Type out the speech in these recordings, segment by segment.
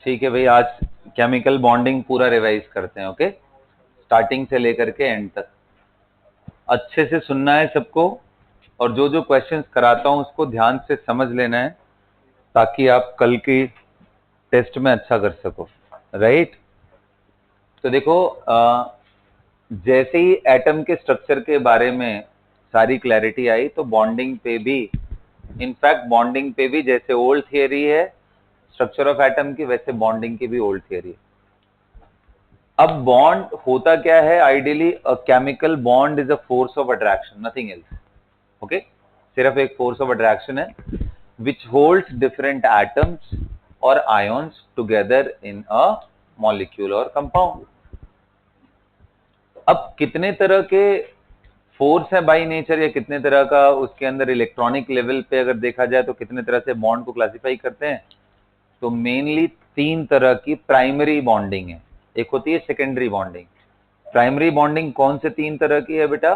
ठीक है भाई, आज केमिकल बॉन्डिंग पूरा रिवाइज करते हैं। ओके, स्टार्टिंग से लेकर के एंड तक अच्छे से सुनना है सबको, और जो जो क्वेश्चंस कराता हूं उसको ध्यान से समझ लेना है ताकि आप कल की टेस्ट में अच्छा कर सको। राइट? तो देखो, जैसे ही एटम के स्ट्रक्चर के बारे में सारी क्लैरिटी आई तो बॉन्डिंग पे भी, इनफैक्ट बॉन्डिंग पे भी जैसे ओल्ड थियरी है स्ट्रक्चर ऑफ एटम की, वैसे बॉन्डिंग की भी ओल्ड थियरी है। अब बॉन्ड होता क्या है? Ideally a chemical bond is a force of attraction, nothing else. Okay, सिर्फ एक फोर्स ऑफ अट्रैक्शन है विच होल्ड्स डिफरेंट एटम्स और ions together in a molecule और कंपाउंड। अब कितने तरह के फोर्स है बाय नेचर, या कितने तरह का उसके अंदर इलेक्ट्रॉनिक लेवल पे अगर देखा जाए तो कितने तरह से बॉन्ड को क्लासिफाई करते हैं, तो मेनली तीन तरह की प्राइमरी बॉन्डिंग है। एक होती है सेकेंडरी बॉन्डिंग। प्राइमरी बॉन्डिंग कौन से तीन तरह की है बेटा?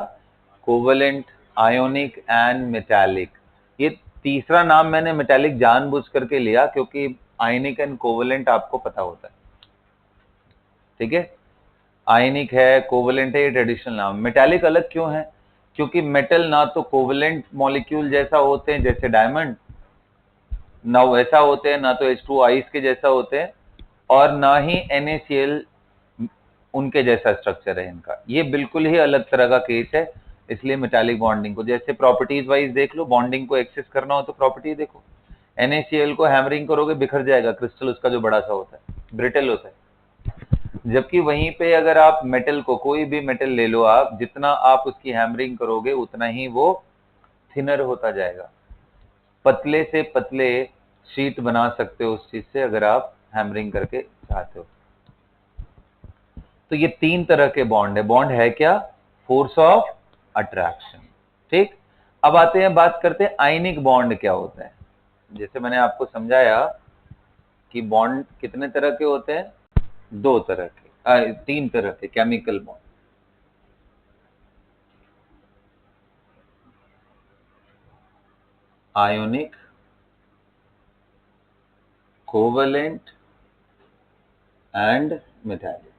Covalent, ionic and metallic. ये तीसरा नाम मैंने मेटालिक जानबूझ करके लिया क्योंकि आयनिक एंड कोवेलेंट आपको पता होता है। ठीक है, आयनिक है, कोवेलेंट है, ये ट्रेडिशनल नाम। मेटालिक अलग क्यों है? क्योंकि मेटल ना तो कोवेलेंट मॉलिक्यूल जैसा होते हैं जैसे डायमंड, ना वैसा होते हैं, ना तो H2O आइस के जैसा होते हैं, और ना ही NaCl उनके जैसा स्ट्रक्चर है इनका। ये बिल्कुल ही अलग तरह का केस है। इसलिए मेटालिक बॉन्डिंग को जैसे प्रॉपर्टीज वाइज देख लो, बॉन्डिंग को एक्सेस करना हो तो प्रॉपर्टी देखो। NaCl को हैमरिंग करोगे बिखर जाएगा, क्रिस्टल उसका जो बड़ा सा होता है, ब्रिटल होता है। जबकि वहीं पे अगर आप मेटल को, कोई भी मेटल ले लो आप, जितना आप उसकी हैमरिंग करोगे उतना ही वो थिनर होता जाएगा। पतले से पतले शीट बना सकते हो उस चीज से अगर आप हैमरिंग करके चाहते हो। तो ये तीन तरह के बॉन्ड है। बॉन्ड है क्या? Force of attraction. ठीक, अब आते हैं, बात करते हैं आयनिक बॉन्ड क्या होता है। जैसे मैंने आपको समझाया कि बॉन्ड कितने तरह के होते हैं, दो तरह के, तीन तरह के chemical bond. Ionic, covalent and metallic.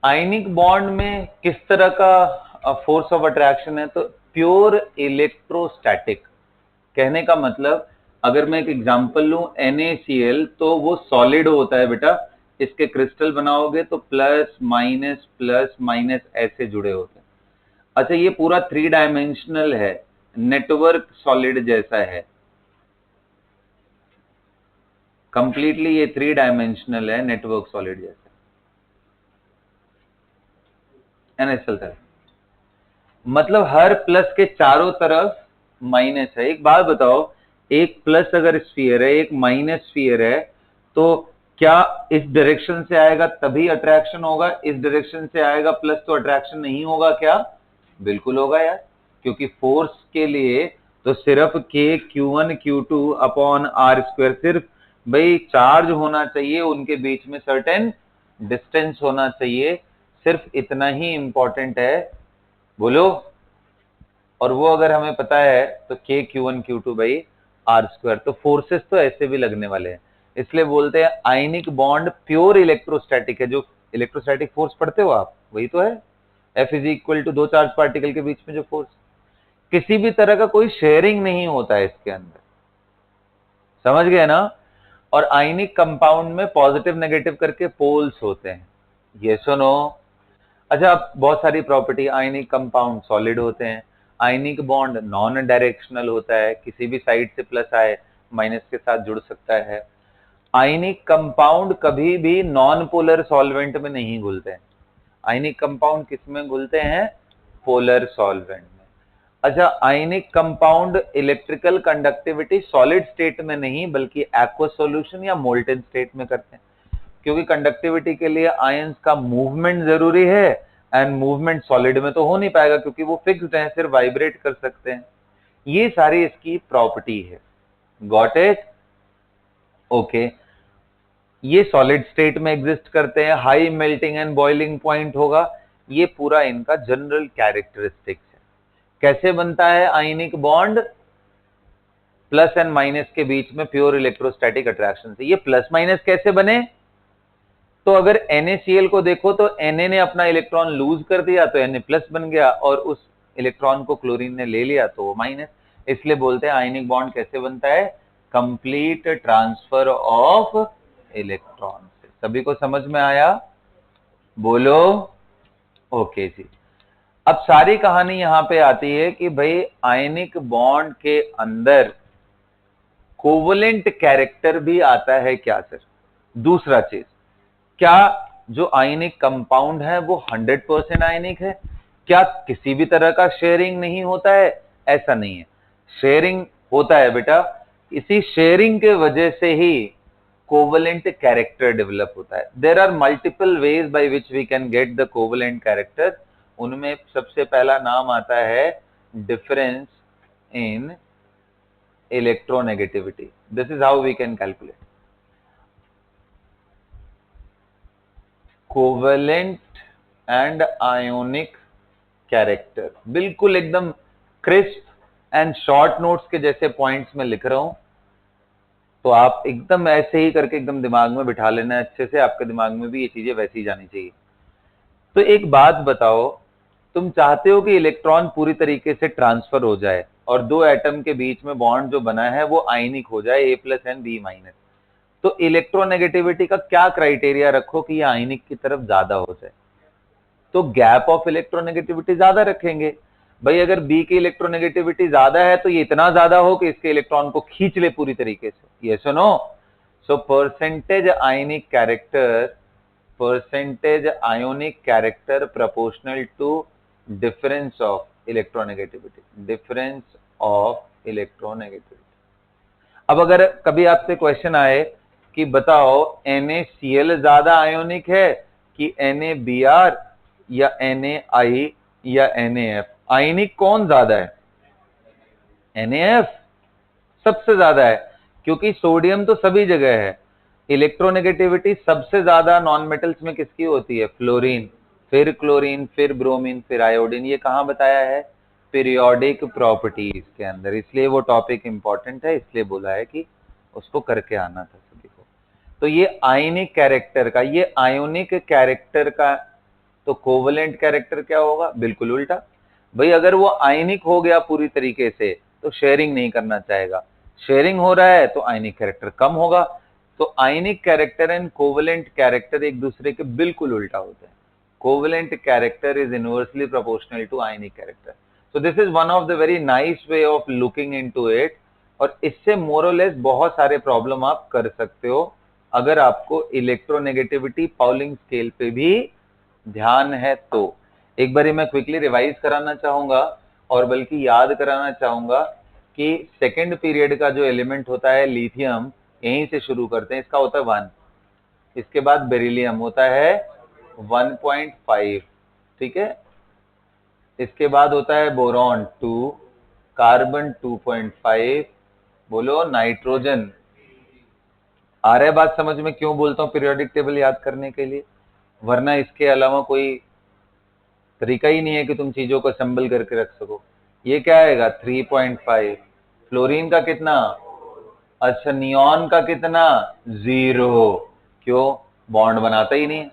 Ionic bond में किस तरह का फोर्स ऑफ अट्रैक्शन है? तो प्योर इलेक्ट्रोस्टैटिक। कहने का मतलब, अगर मैं एक एग्जांपल लूं, NaCl, तो वो सॉलिड होता है बेटा। इसके क्रिस्टल बनाओगे तो प्लस माइनस ऐसे जुड़े होते हैं। अच्छा, ये पूरा 3 डायमेंशनल है, नेटवर्क सॉलिड जैसा है, कंप्लीटली ये 3 डायमेंशनल है, नेटवर्क सॉलिड जैसा। NaCl तरह मतलब हर प्लस के चारों तरफ माइनस है। एक बात बताओ, एक प्लस अगर स्फीयर है, एक माइनस स्फीयर है, तो क्या इस डायरेक्शन से आएगा तभी अट्रैक्शन होगा, इस डायरेक्शन से आएगा प्लस तो अट्रैक्शन नहीं होगा क्या? बिल्कुल होगा यार, क्योंकि फोर्स के लिए तो सिर्फ K Q1 Q2 upon R square, सिर्फ भाई चार्ज होना चाहिए, उनके बीच में सर्टेन डिस्टेंस होना चाहिए, सिर्फ इतना ही इंपॉर्टेंट है। बोलो। और वो अगर हमें पता है तो K Q1 Q2 by R square, तो फोर्सेस तो ऐसे भी लगने वाले हैं। इसलिए बोलते हैं आयनिक बॉन्ड प्योर इलेक्ट्रोस्टैटिक है। जो इलेक्ट्रोस्टैटिक फोर्स पढ़ते हो आप, वही तो है। F इज इक्वल टू दो चार्ज पार्टिकल के बीच में जो फोर्स, किसी भी तरह का कोई शेयरिंग नहीं होता है इसके अंदर। समझ गए ना? और आयनिक कंपाउंड में पॉजिटिव नेगेटिव करके पोल्स होते हैं। ये सुनो, अच्छा, अब बहुत सारी प्रॉपर्टी, आयनिक कंपाउंड सॉलिड होते हैं, आयनिक बॉन्ड नॉन डायरेक्शनल होता है, किसी भी साइड से प्लस आए माइनस के साथ जुड़ सकता है। आयनिक कंपाउंड कभी भी नॉन पोलर सॉल्वेंट में नहीं घुलते हैं। आयनिक कंपाउंड किस में घुलते हैं? पोलर सॉल्वेंट में। अच्छा, ionic compound electrical conductivity solid state में नहीं बल्कि एक्वस सॉल्यूशन या मोल्टेन स्टेट में करते हैं, क्योंकि कंडक्टिविटी के लिए आयंस का मूवमेंट जरूरी है, एंड मूवमेंट सॉलिड में तो हो नहीं पाएगा क्योंकि वो फिक्स्ड है, सिर्फ वाइब्रेट कर सकते हैं। ये सारी इसकी प्रॉपर्टी है। Got it? ओके, ये सॉलिड स्टेट में एग्जिस्ट करते हैं, high melting and boiling point होगा, ये पूरा इनका जनरल कैरेक्टरिस्टिक्स है। कैसे बनता है ionic bond? Plus and minus के बीच में प्योर इलेक्ट्रोस्टैटिक अट्रैक्शन से। ये प्लस माइनस कैसे बने? तो अगर NaCl को देखो तो Na ने अपना इलेक्ट्रॉन लूज कर दिया तो Na प्लस बन गया, और उस इलेक्ट्रॉन को क्लोरीन ने ले लिया तो वो माइनस। इसलिए बोलते हैं आयनिक बॉन्ड कैसे बनता है? कंप्लीट ट्रांसफर ऑफ इलेक्ट्रॉन से। सभी को समझ में आया? बोलो ओके जी। अब सारी कहानी यहां पे आती है कि भाई आयनिक बॉन्ड के अंदर कोवलेंट कैरेक्टर भी आता है क्या सर? दूसरा चीज, क्या जो आयनिक कंपाउंड है वो 100% आयनिक है? क्या किसी भी तरह का शेयरिंग नहीं होता है? ऐसा नहीं है, शेयरिंग होता है बेटा। इसी शेयरिंग के वजह से ही कोवलेंट कैरेक्टर डेवलप होता है। There are multiple ways by which we can get the covalent character. उनमें सबसे पहला नाम आता है difference in electronegativity. This is how we can calculate covalent and ionic character. बिल्कुल एकदम क्रिस्प एंड शॉर्ट नोट्स के जैसे पॉइंट्स में लिख रहा हूं, तो आप एकदम ऐसे ही करके एकदम दिमाग में बिठा लेना अच्छे से। आपके दिमाग में भी ये चीजें वैसी ही जानी चाहिए। तो एक बात बताओ, तुम चाहते हो कि इलेक्ट्रॉन पूरी तरीके से ट्रांसफर हो जाए और दो एटम के बीच में बॉन्ड जो बना है वो आयनिक हो जाए, A+ एंड B-। तो इलेक्ट्रोनेगेटिविटी का क्या क्राइटेरिया रखो कि ये आयनिक की तरफ ज्यादा हो जाए? तो गैप ऑफ इलेक्ट्रोनेगेटिविटी ज्यादा रखेंगे। भाई अगर बी की इलेक्ट्रोनेगेटिविटी ज्यादा है तो ये इतना ज्यादा हो कि इसके इलेक्ट्रॉन को खींच ले पूरी तरीके से। ये सुनो, so percentage ionic character, percentage ionic character proportional to difference of electronegativity, difference of electronegativity. अब अगर कभी आपसे क्वेश्चन आए कि बताओ NaCl ज्यादा आयोनिक है कि NaBr या NaI या NaF, आयनिक कौन ज्यादा है? NaF सबसे ज्यादा है, क्योंकि सोडियम तो सभी जगह है। इलेक्ट्रोनेगेटिविटी सबसे ज्यादा नॉन मेटल्स में किसकी होती है? फ्लोरीन, फिर क्लोरीन, फिर ब्रोमीन, फिर आयोडीन। ये कहां बताया है? पीरियोडिक प्रॉपर्टीज के अंदर। इसलिए वो टॉपिक इंपॉर्टेंट है, इसलिए बोला है कि उसको करके आना था सभी को। तो ये आयनिक कैरेक्टर का, ये आयोनिक कैरेक्टर का, तो कोवलेंट कैरेक्टर क्या होगा? बिल्कुल उल्टा। भाई अगर वो आयनिक हो गया पूरी तरीके से तो शेयरिंग नहीं करना चाहेगा, शेयरिंग हो रहा है तो आयनिक कैरेक्टर कम होगा। तो ionic character and covalent character एक दूसरे के बिल्कुल उल्टा होते हैं। Covalent character is inversely proportional to ionic character. So this is one of the very nice way of looking into it. और इससे मोरलेस बहुत सारे प्रॉब्लम आप कर सकते हो अगर आपको इलेक्ट्रोनेगेटिविटी पाउलिंग स्केल पे भी ध्यान है तो। एक बार मैं क्विकली रिवाइज कराना चाहूंगा और बल्कि याद कराना चाहूंगा कि सेकेंड पीरियड का जो एलिमेंट होता है लिथियम, यहीं से शुरू करते हैं, इसका होता है 1, इसके बाद बेरिलियम होता है 1.5, ठीक है। इसके बाद होता है बोरॉन 2, कार्बन 2.5, बोलो नाइट्रोजन। आ रहा है बात समझ में? क्यों बोलता हूं पीरियोडिक टेबल याद करने के लिए, वरना इसके अलावा कोई तरीका ही नहीं है कि तुम चीजों को असेंबल करके रख सको। ये क्या आएगा? 3.5। फ्लोरीन का कितना? अच्छा, नियॉन का कितना? 0। क्यों? बॉन्ड बनाता ही नहीं।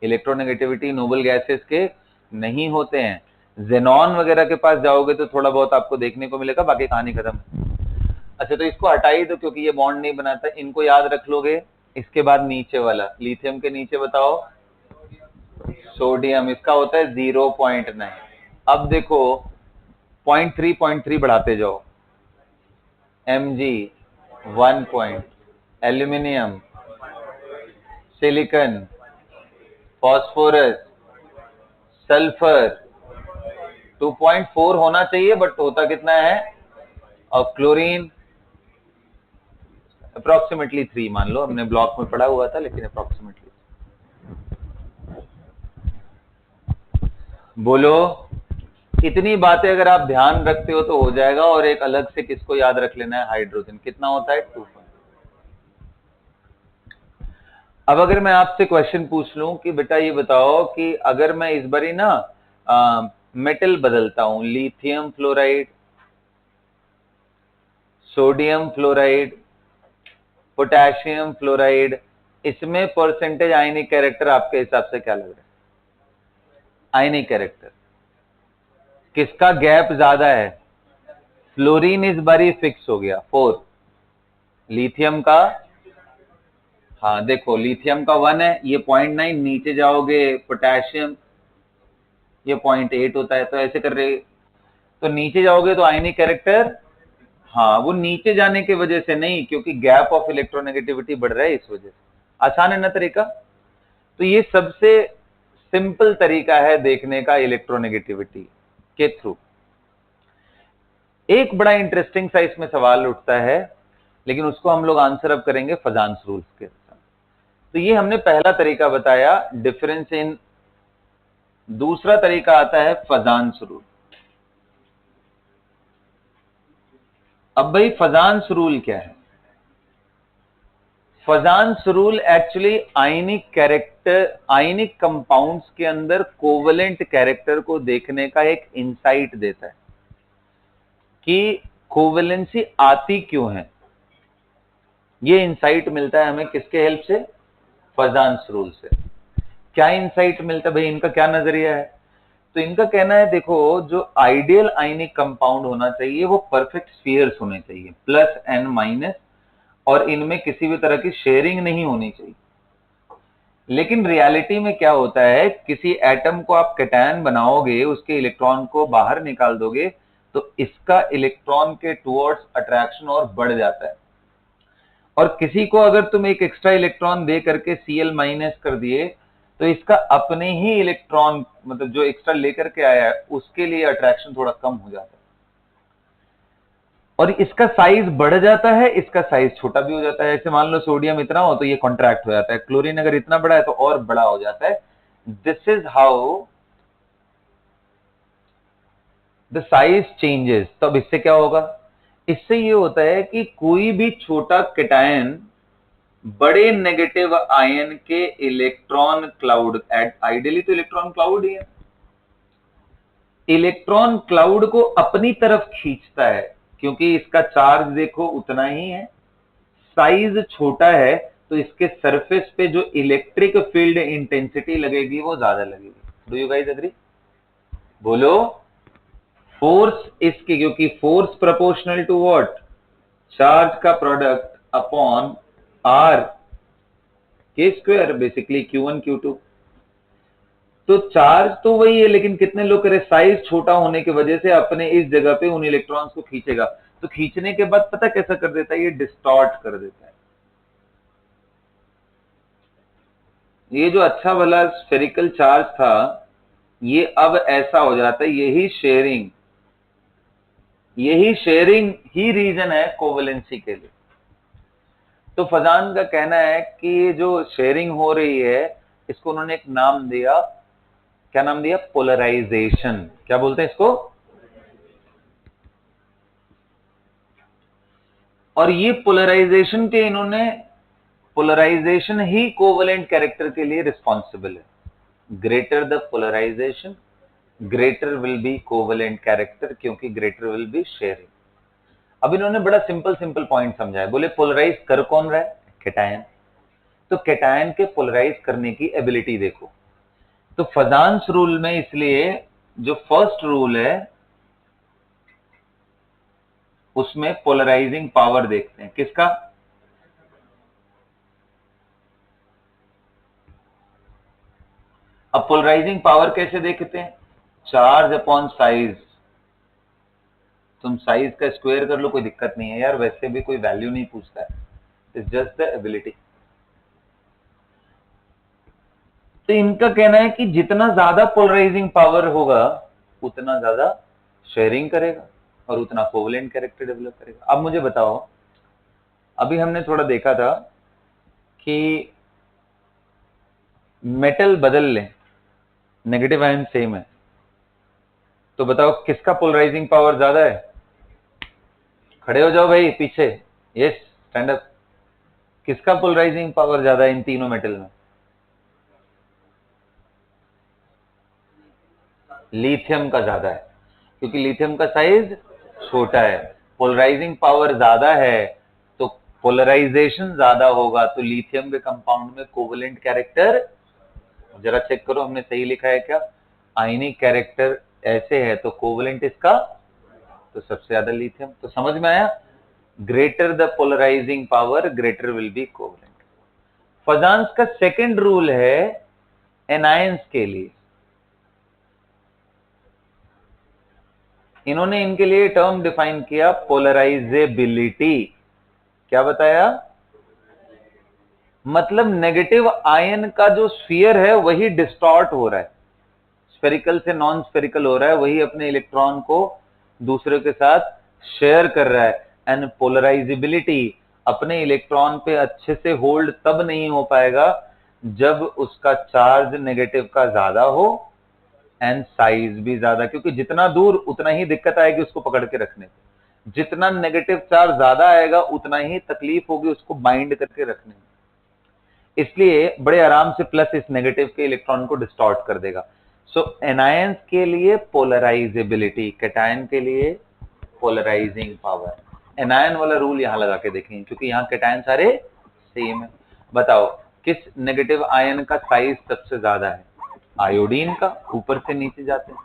इलेक्ट्रोनेगेटिविटी नोबल गैसेस के नहीं होते हैं। जेनॉन वगैरह के पास जाओगे तो थोड़ा बहुत आपको देखने को मिलेगा, बाकी कहानी खत्म। अच्छा, तो इसको हटा ही दो क्योंकि ये बॉन्ड नहीं बनाता। इनको याद रख लोगे। इसके बाद नीचे वाला, लिथियम के नीचे बताओ सोडियम, इसका होता है 0.9। अब देखो 0.3 बढ़ाते जाओ, Mg 1 point, aluminium, silicon, phosphorus, sulphur 2.4 होना चाहिए बट होता कितना है? और क्लोरीन अप्रोक्सीमेटली 3 मान लो, हमने ब्लॉक में पढ़ा हुआ था लेकिन अप्रोक्सीमेटली। बोलो, इतनी बातें अगर आप ध्यान रखते हो तो हो जाएगा। और एक अलग से किसको याद रख लेना है? हाइड्रोजन कितना होता है? 2। अब अगर मैं आपसे क्वेश्चन पूछ लूं कि बेटा ये बताओ कि अगर मैं इस बारी ना मेटल बदलता हूं, lithium fluoride sodium fluoride, potassium fluoride, इसमें परसेंटेज आयनिक कैरेक्टर आपके हिसाब से क्या लग रहा है? आयनिक कैरेक्टर किसका गैप ज्यादा है? फ्लोरीन इस बारी फिक्स हो गया 4, लिथियम का, हाँ देखो लिथियम का 1 है, ये 0.9, नीचे जाओगे पोटेशियम ये 0.8 होता है, तो ऐसे कर रहे, तो नीचे जाओगे तो आयनिक कैरेक्टर, हाँ वो नीचे जाने की वजह से नहीं, क्योंकि गैप ऑफ इलेक्ट्रोनेगेटिविटी बढ़ रहा है इस वजह से। आसान है ना तरीका? तो ये सबसे सिंपल तरीका है देखने का इलेक्ट्रोनेगेटिविटी के थ्रू। एक बड़ा इंटरेस्टिंग सा इसमें सवाल उठता है, लेकिन उसको हम लोग आंसर अब करेंगे फजान्स रूल्स के साथ। तो ये हमने पहला तरीका बताया डिफरेंस इन, दूसरा तरीका आता है फजान्स रूल। अब भाई फजान्स रूल क्या है? फजान्स रूल एक्चुअली आयनिक कैरेक्टर, आयनिक कंपाउंड्स के अंदर कोवेलेंट कैरेक्टर को देखने का एक इंसाइट देता है कि कोवेलेंसी आती क्यों है। ये इंसाइट मिलता है हमें किसके हेल्प से? फजान्स रूल से। क्या इंसाइट मिलता है भाई, इनका क्या नजरिया है? तो इनका कहना है देखो, जो आइडियल आयनिक कंपाउंड होना चाहिए वो परफेक्ट स्फीयर्स होने चाहिए, प्लस एन माइनस, और इनमें किसी भी तरह की शेयरिंग नहीं होनी चाहिए। लेकिन रियलिटी में क्या होता है, किसी एटम को आप कैटायन बनाओगे, उसके इलेक्ट्रॉन को बाहर निकाल दोगे, तो इसका इलेक्ट्रॉन के टुवर्ड्स अट्रैक्शन और बढ़ जाता है। और किसी को अगर तुम एक एक्स्ट्रा इलेक्ट्रॉन दे करके Cl माइनस कर दिए, तो इसका अपने ही इलेक्ट्रॉन, मतलब जो एक्स्ट्रा लेकर के आया है, उसके लिए अट्रैक्शन थोड़ा कम हो जाता है, और इसका साइज बढ़ जाता है, इसका साइज छोटा भी हो जाता है। ऐसे मान लो सोडियम इतना हो तो ये कॉन्ट्रैक्ट हो जाता है, क्लोरीन अगर इतना बड़ा है तो और बड़ा हो जाता है। This is how the size changes. तब इससे क्या होगा? इससे ये होता है कि कोई भी छोटा कैटायन बड़े नेगेटिव आयन के इलेक्ट्रॉन क्लाउड, आइडियली तो इलेक्ट्रॉन क्लाउड ही है, इलेक्ट्रॉन क्लाउड को अपनी तरफ खींचता है, क्योंकि इसका चार्ज देखो उतना ही है, साइज छोटा है, तो इसके सरफेस पे जो इलेक्ट्रिक फील्ड इंटेंसिटी लगेगी वो ज्यादा लगेगी। Do you guys agree? बोलो। फोर्स इसकी, क्योंकि force proportional to what? Charge का प्रोडक्ट अपॉन आर के स्क्वायर, बेसिकली Q1 Q2। तो चार्ज तो वही है, लेकिन कितने लोग करे, साइज छोटा होने की वजह से अपने इस जगह पे उन इलेक्ट्रॉन्स को खींचेगा। तो खींचने के बाद पता कैसा कर देता है, ये डिस्टॉर्ट कर देता है। ये जो अच्छा वाला स्फेरिकल चार्ज था, ये अब ऐसा हो जाता है, यही शेयरिंग ही रीजन है कोवेलेंसी के लिए। तो फजान का कहना है कि जो शेयरिंग हो रही है, इसको उन्होंने एक नाम दिया, क्या नाम दिया? पोलराइजेशन। क्या बोलते हैं इसको? और ये पोलराइजेशन के, इन्होंने पोलराइजेशन ही कोवेलेंट कैरेक्टर के लिए रिस्पॉन्सिबल है। Greater the polarization, greater will be covalent character, क्योंकि ग्रेटर विल बी शेयरिंग। अब इन्होंने बड़ा सिंपल सिंपल पॉइंट समझाया। बोले पोलराइज कर कौन रहा है? कैटायन। तो कैटायन के पोलराइज करने की एबिलिटी देखो। तो फजान्स रूल में इसलिए जो फर्स्ट रूल है उसमें पोलराइजिंग पावर देखते हैं, किसका? अब पोलराइजिंग पावर कैसे देखते हैं? Charge upon size. तुम साइज का स्क्वायर कर लो, कोई दिक्कत नहीं है यार, वैसे भी कोई वैल्यू नहीं पूछता है, इट्स जस्ट द एबिलिटी। तो इनका कहना है कि जितना ज्यादा पोलराइजिंग पावर होगा, उतना ज्यादा शेयरिंग करेगा और उतना कोवेलेंट कैरेक्टर डेवलप करेगा। अब मुझे बताओ, अभी हमने थोड़ा देखा था कि मेटल बदल लें, नेगेटिव आयन सेम है, तो बताओ किसका पोलराइजिंग पावर ज्यादा है? खड़े हो जाओ भाई पीछे, यस स्टैंड अप। किसका पोलराइजिंग पावर ज्यादा है इन तीनों मेटल में? लिथियम का ज्यादा है, क्योंकि लिथियम का साइज छोटा है। पोलराइजिंग पावर ज्यादा है तो पोलराइजेशन ज्यादा होगा, तो लिथियम के कंपाउंड में कोवेलेंट कैरेक्टर, जरा चेक करो हमने सही लिखा है क्या, आयनिक कैरेक्टर ऐसे है तो कोवेलेंट इसका तो सबसे ज्यादा लिथियम। तो समझ में आया, greater the polarizing power greater will be covalent. Fajans का सेकंड रूल है एनायंस के लिए, इन्होंने इनके लिए टर्म डिफाइन किया पोलराइजेबिलिटी। क्या बताया, मतलब नेगेटिव आयन का जो स्फीयर है वही डिस्टॉर्ट हो रहा है, स्फेरिकल से नॉन स्फेरिकल हो रहा है, वही अपने इलेक्ट्रॉन को दूसरे के साथ शेयर कर रहा है। एंड पोलराइजेबिलिटी, अपने इलेक्ट्रॉन पे अच्छे से होल्ड तब नहीं हो पाएगा जब उसका चार्ज नेगेटिव का ज्यादा हो एंड साइज भी ज्यादा, क्योंकि जितना दूर उतना ही दिक्कत आएगी उसको पकड़ के रखने में, जितना नेगेटिव चार्ज ज्यादा आएगा उतना ही तकलीफ होगी उसको बाइंड करके रखने में, इसलिए बड़े आराम से प्लस इस नेगेटिव के इलेक्ट्रॉन को डिस्टॉर्ट कर देगा। सो एनायंस के लिए पोलराइजेबिलिटी, कैटायन के लिए पोलराइजिंग पावर। एनायन वाला रूल यहां लगा के देखेंगे क्योंकि यहां कैटायन सारे सेम है। बताओ किस नेगेटिव आयन का साइज सबसे ज्यादा है, आयोडीन का, ऊपर से नीचे जाते हैं,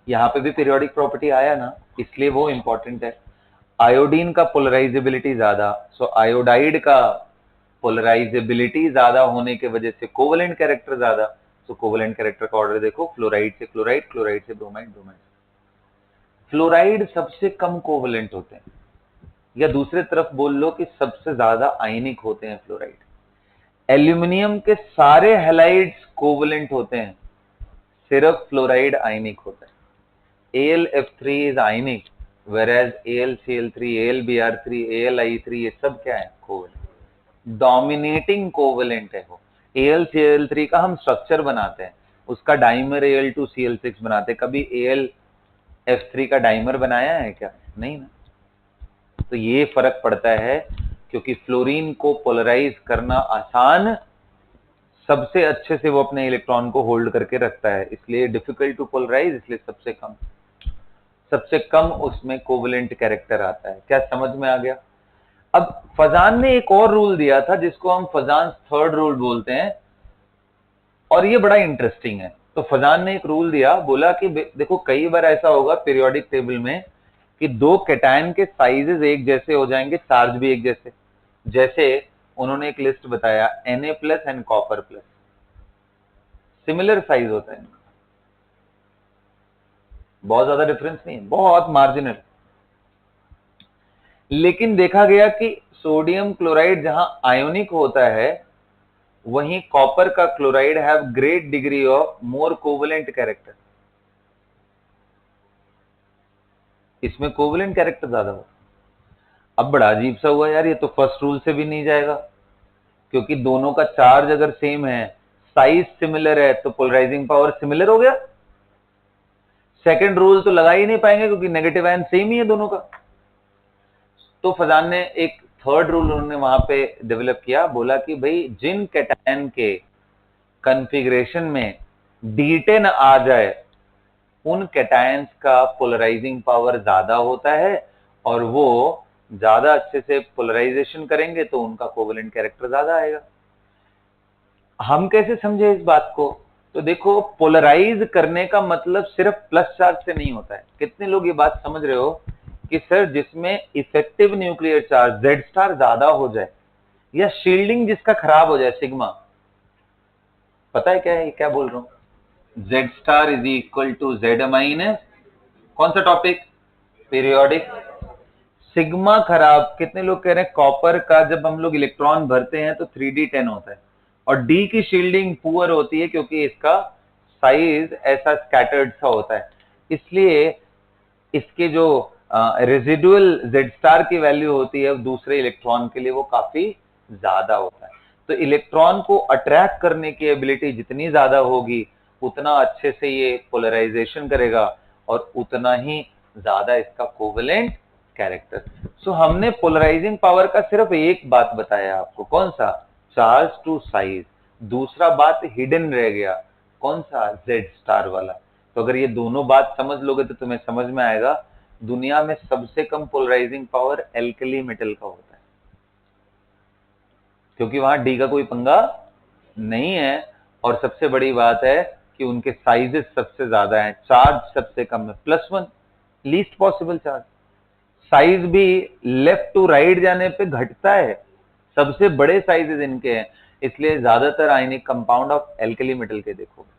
यहां पे भी पीरियोडिक प्रॉपर्टी आया ना, इसलिए वो इंपॉर्टेंट है। आयोडीन का पोलराइजेबिलिटी ज्यादा, सो आयोडाइड का पोलराइजेबिलिटी ज्यादा होने के वजह से कोवेलेंट कैरेक्टर ज्यादा, तो कोवेलेंट कैरेक्टर का ऑर्डर देखो, फ्लोराइड से क्लोराइड, क्लोराइड से ब्रोमाइड, ब्रोमाइड। फ्लोराइड सबसे कम कोवेलेंट होते हैं, या दूसरे तरफ बोल लो कि सबसे ज्यादा आयनिक होते हैं फ्लोराइड। एल्यूमिनियम के सारे हैलाइड्स कोवेलेंट होते हैं, सिर्फ फ्लोराइड आयनिक होता है। AlF3 is ionic, whereas AlCl3, AlBr3, AlI3 ये सब क्या है, कोवेलेंट, डोमिनेटिंग कोवेलेंट है वो। AlCl3 का हम स्ट्रक्चर बनाते हैं, उसका डाइमर Al2Cl6 बनाते हैं, कभी AlF3 का डाइमर बनाया है क्या, नहीं ना। तो ये फर्क पड़ता है, क्योंकि फ्लोरीन को पोलराइज करना आसान, सबसे अच्छे से वो अपने इलेक्ट्रॉन को होल्ड करके रखता है, इसलिए डिफिकल्ट टू पोलराइज, इसलिए सबसे कम उसमें कोवेलेंट कैरेक्टर आता है। क्या समझ में आ गया। अब फजान ने एक और रूल दिया था जिसको हम फजान थर्ड रूल बोलते हैं, और ये बड़ा इंटरेस्टिंग है। तो फजान ने एक रूल दिया, बोला कि देखो कई बार ऐसा होगा पीरियोडिक टेबल में कि दो कैटायन के साइजेस एक जैसे हो जाएंगे, चार्ज भी एक जैसे, जैसे उन्होंने एक लिस्ट बताया Na+ and copper plus, similar size होता है इनका, बहुत ज्यादा डिफरेंस नहीं है, बहुत मार्जिनल। लेकिन देखा गया कि सोडियम क्लोराइड जहां आयोनिक होता है, वहीं कॉपर का chloride have great degree of more covalent character, इसमें कोवेलेंट कैरेक्टर ज्यादा होता है। अब बड़ा अजीब सा हुआ यार, ये तो फर्स्ट रूल से भी नहीं जाएगा, क्योंकि दोनों का चार्ज अगर सेम है, साइज सिमिलर है, तो पोलराइजिंग पावर सिमिलर हो गया। सेकंड रूल तो लगा ही नहीं पाएंगे क्योंकि नेगेटिव आयन सेम ही है दोनों का। तो फजान ने एक थर्ड रूल उन्होंने वहां पे डेवलप किया, बोला कि भाई जिन कैटायन के कॉन्फ़िगरेशन में D10 आ जाए, उन कैटायंस का पोलराइजिंग पावर ज्यादा होता है, और वो ज्यादा अच्छे से पोलराइजेशन करेंगे तो उनका कोवेलेंट कैरेक्टर ज्यादा आएगा। हम कैसे समझे इस बात को, तो देखो पोलराइज करने का मतलब सिर्फ प्लस चार्ज से नहीं होता है। कितने लोग ये बात समझ रहे हो कि सर जिसमें इफेक्टिव न्यूक्लियर चार्ज Z* ज्यादा हो जाए, या शील्डिंग जिसका खराब हो जाए, सिग्मा, पता है क्या है, क्या बोल रहा हूं, Z* is equal to Z-, कौन सा टॉपिक, पीरियोडिक। सिग्मा खराब, कितने लोग कह रहे हैं कॉपर का जब हम लोग इलेक्ट्रॉन भरते हैं तो 3D10 होता है, और डी की शील्डिंग पुअर होती है क्योंकि इसका साइज ऐसा स्कैटर्ड सा होता है, इसलिए इसके जो रेजिडुअल Z* की वैल्यू होती है दूसरे इलेक्ट्रॉन के लिए वो काफी ज्यादा होता है। तो इलेक्ट्रॉन को अट्रैक्ट करने की एबिलिटी जितनी ज्यादा होगी, उतना अच्छे से ये पोलराइजेशन करेगा और उतना ही ज्यादा इसका कोवेलेंट कैरेक्टर। सो हमने पोलराइजिंग पावर का सिर्फ एक बात बताया आपको, कौन सा, चार्ज टू साइज। दूसरा बात हिडन रह गया, कौन सा, Z* वाला। तो अगर ये दोनों बात समझ लोगे तो तुम्हें समझ में आएगा दुनिया में सबसे कम पोलराइजिंग पावर एल्कली मेटल का होता है, क्योंकि वहां डी का कोई पंगा नहीं है। और सबसे बड़ी बात है कि उनके साइजेस सबसे ज्यादा हैं, चार्ज सबसे कम है, +1, लीस्ट पॉसिबल चार्ज। साइज भी लेफ्ट टू राइट जाने पे घटता है, सबसे बड़े साइजेस इनके हैं, इसलिए ज्यादातर ionic compound of alkali metal के देखोगे,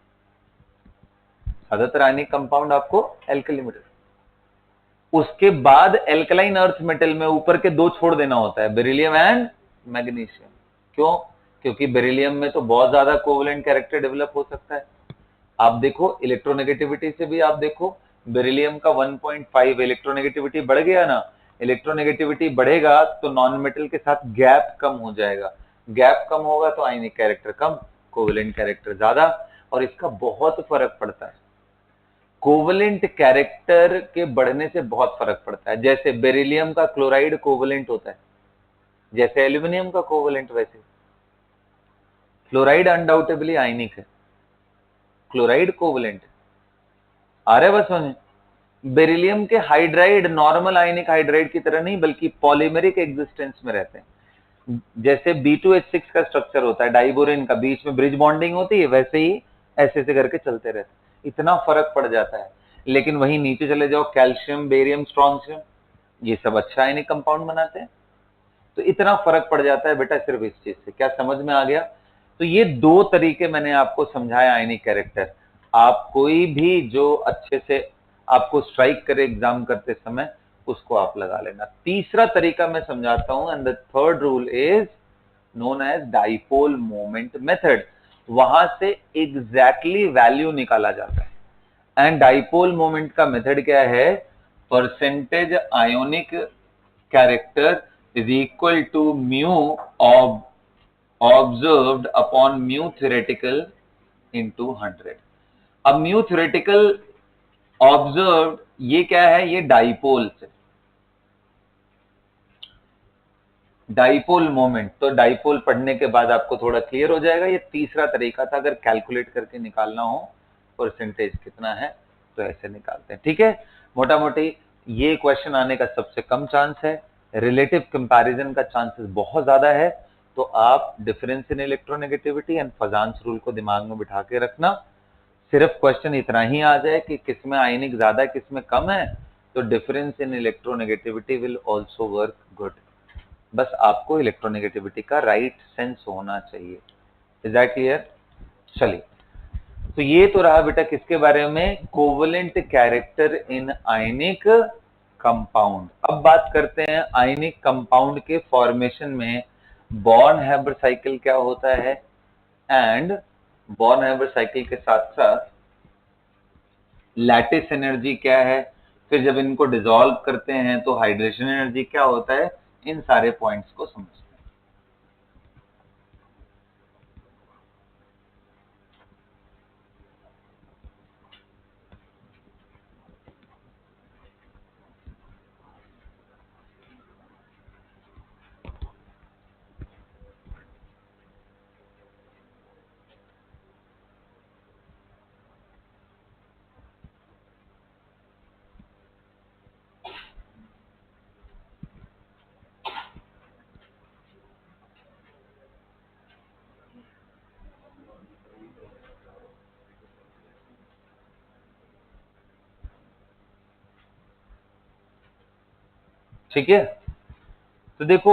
ज्यादातर आयनिक कंपाउंड आपको एल्कली मेटल। उसके बाद एल्कलाइन अर्थ मेटल में ऊपर के दो छोड़ देना होता है, बेरिलियम एंड मैग्नीशियम। क्यों? क्योंकि बेरिलियम में तो बहुत ज्यादा कोवेलेंट कैरेक्टर डेवलप हो सकता है। आप देखो इलेक्ट्रोनेगेटिविटी से भी, आप देखो बेरिलियम का 1.5 इलेक्ट्रोनेगेटिविटी बढ़ गया ना, इलेक्ट्रोनेगेटिविटी बढ़ेगा तो नॉन मेटल के साथ गैप कम हो जाएगा, गैप कम होगा तो आयनिक कैरेक्टर कम, कोवेलेंट कैरेक्टर ज्यादा। और इसका बहुत फर्क पड़ता है, कोवेलेंट कैरेक्टर के बढ़ने से बहुत फर्क पड़ता है। जैसे बेरिलियम का क्लोराइड कोवेलेंट होता है, जैसे एल्यूमिनियम का कोवेलेंट, वैसे फ्लोराइड अनडाउटेबली आयनिक है, क्लोराइड कोवेलेंट। आ रहा है बस समझ? बेरिलियम के हाइड्राइड नॉर्मल आयनिक हाइड्राइड की तरह नहीं, बल्कि पॉलीमेरिक एग्जिस्टेंस में रहते हैं। जैसे B2H6 का स्ट्रक्चर होता है, डाइबोरेन का, बीच में ब्रिज बॉन्डिंग होती है, वैसे ही ऐसे ऐसे करके चलते रहते हैं, इतना फर्क पड़ जाता है। लेकिन वहीं नीचे चले जाओ, कैल्शियम, बेरियम, स्ट्रॉन्शियम, ये सब अच्छा आयनिक कंपाउंड बनाते हैं। तो इतना फर्क पड़ जाता है बेटा सिर्फ इस चीज से। क्या समझ में आ गया? तो ये दो तरीके मैंने आपको समझाया आयनिक कैरेक्टर। आप कोई भी जो अच्छे से आपको स्ट्राइक करे एग्जाम करते समय, उसको आप लगा लेना। तीसरा तरीका मैं समझाता हूं, and the third rule is known as dipole moment method. वहां से एग्जैक्टली वैल्यू निकाला जाता है। एंड डाइपोल मोमेंट का मेथड क्या है? Percentage ionic character is equal to mu observed upon mu theoretical into 100। अब mu theoretical observed ये क्या है? ये डाइपोल से, डाइपोल मोमेंट। तो डाइपोल पढ़ने के बाद आपको थोड़ा क्लियर हो जाएगा। ये तीसरा तरीका था, अगर कैलकुलेट करके निकालना हो परसेंटेज कितना है तो ऐसे निकालते हैं। ठीक है, मोटा मोटी ये क्वेश्चन आने का सबसे कम चांस है, रिलेटिव कंपैरिजन का चांसेस बहुत ज्यादा है। तो आप difference in electronegativity and फजान्स rule को दिमाग में बिठा के रखना। सिर्फ क्वेश्चन इतना ही आ जाए कि किसमें आयनिक ज्यादा है किसमें कम है, तो difference in electronegativity will also work good. बस आपको इलेक्ट्रोनेगेटिविटी का राइट सेंस होना चाहिए। Is that clear? चलिए, तो ये तो रहा बेटा किसके बारे में? Covalent character in ionic compound. अब बात करते हैं आयनिक कंपाउंड के फॉर्मेशन में बॉर्न हैबर साइकिल क्या होता है, एंड बॉर्न हैबर साइकिल के साथ साथ लैटिस एनर्जी क्या है, फिर जब इनको डिसॉल्व करते हैं तो हाइड्रेशन एनर्जी क्या होता है, इन सारे पॉइंट्स को समझते हैं। ठीक है, तो देखो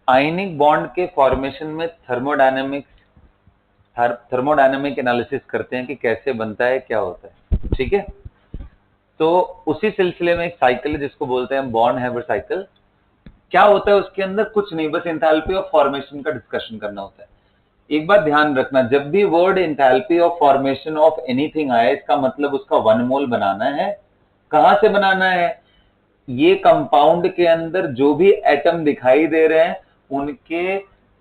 आयनिक बॉन्ड के फॉर्मेशन में थर्मोडायनेमिक एनालिसिस करते हैं कि कैसे बनता है, क्या होता है। ठीक है, तो उसी सिलसिले में एक साइकिल है जिसको बोलते हैं बॉर्न हैबर साइकिल। क्या होता है उसके अंदर? कुछ नहीं, बस एंथैल्पी ऑफ फॉर्मेशन का डिस्कशन करना होता है। एक बात ध्यान रखना, जब भी word enthalpy of formation of anything आए, इसका मतलब उसका 1 मोल बनाना है। कहां से बनाना है? ये कंपाउंड के अंदर जो भी एटम दिखाई दे रहे हैं उनके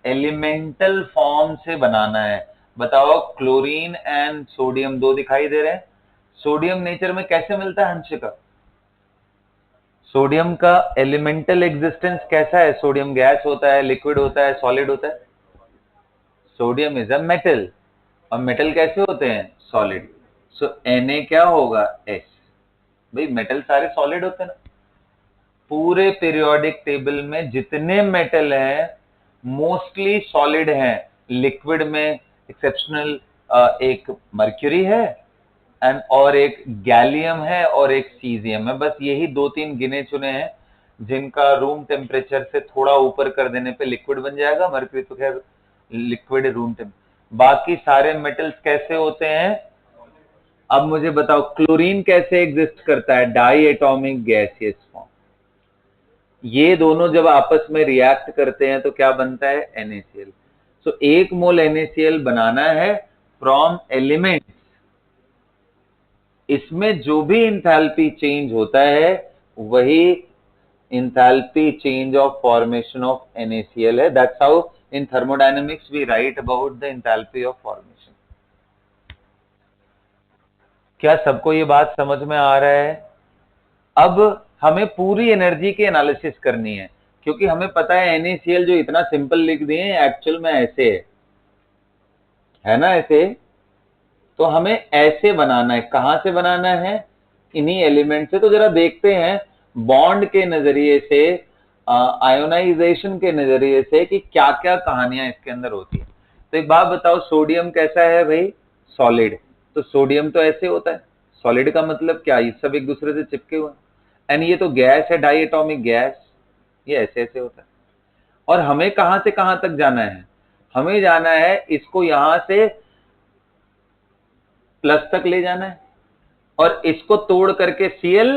एलिमेंटल फॉर्म से बनाना है। बताओ, क्लोरीन एंड सोडियम दो दिखाई दे रहे हैं, सोडियम नेचर में कैसे मिलता है हंशिका? सोडियम का एलिमेंटल एग्जिस्टेंस कैसा है? सोडियम गैस होता है, लिक्विड होता है, सॉलिड होता है? सोडियम इज अ मेटल, और मेटल कैसे होते हैं? सॉलिड। सो Na क्या होगा? S। भाई मेटल सारे सॉलिड होते हैं ना, पूरे पीरियोडिक टेबल में जितने मेटल हैं मोस्टली सॉलिड हैं। लिक्विड में एक्सेप्शनल एक मर्क्यूरी है और एक गैलियम है और एक सीजियम है। बस यही 2-3 गिने चुने हैं जिनका रूम टेम्परेचर से थोड़ा ऊपर कर देने पे लिक्विड बन जाएगा। मर्क्यूरी तो खैर लिक्विड रूम टेम्परेचर। बाकी सारे मेटल्स कैसे होते हैं? अब मुझे बताओ क्लोरीन कैसे एग्जिस्ट करता है? Diatomic gaseous form. ये दोनों जब आपस में रिएक्ट करते हैं तो क्या बनता है? NaCl। सो 1 मोल NaCl बनाना है फ्रॉम एलिमेंट। इसमें जो भी इंथैल्पी चेंज होता है वही enthalpy change of formation of NaCl है। That's how in thermodynamics we write about the enthalpy of formation. क्या सबको ये बात समझ में आ रहा है? अब हमें पूरी एनर्जी की एनालिसिस करनी है क्योंकि हमें पता है NaCl जो इतना सिंपल लिख दिए हैं एक्चुअल में ऐसे है ना, ऐसे। तो हमें ऐसे बनाना है। कहां से बनाना है? इन्हीं एलिमेंट से। तो जरा देखते हैं बॉन्ड के नजरिए से, आयोनाइजेशन के नजरिए से कि क्या क्या कहानियां इसके अंदर होती है। तो एक बात बताओ, सोडियम कैसा है भाई? सॉलिड। तो सोडियम तो ऐसे होता है। सॉलिड का मतलब क्या? ये सब एक दूसरे से चिपके हुए हैं। एंड ये तो गैस है, डाई एटॉमिक गैस। ये ऐसे ऐसे होता है। और हमें कहां से कहां तक जाना है? हमें जाना है इसको यहां से प्लस तक ले जाना है और इसको तोड़ करके Cl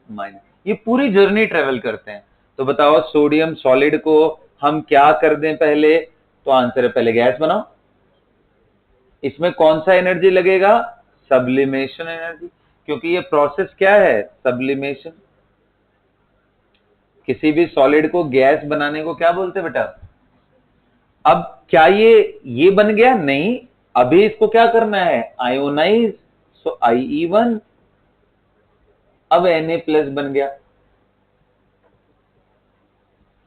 माइनस। ये पूरी जर्नी ट्रेवल करते हैं। तो बताओ सोडियम सॉलिड को हम क्या कर दें पहले? तो आंसर है पहले गैस बनाओ। इसमें कौन सा एनर्जी लगेगा? Sublimation energy. क्योंकि ये प्रोसेस क्या है? सब्लिमेशन। किसी भी सॉलिड को गैस बनाने को क्या बोलते हैं बेटा? अब क्या ये बन गया? नहीं, अभी इसको क्या करना है? आयोनाइज। सो IE1। अब Na प्लस बन गया।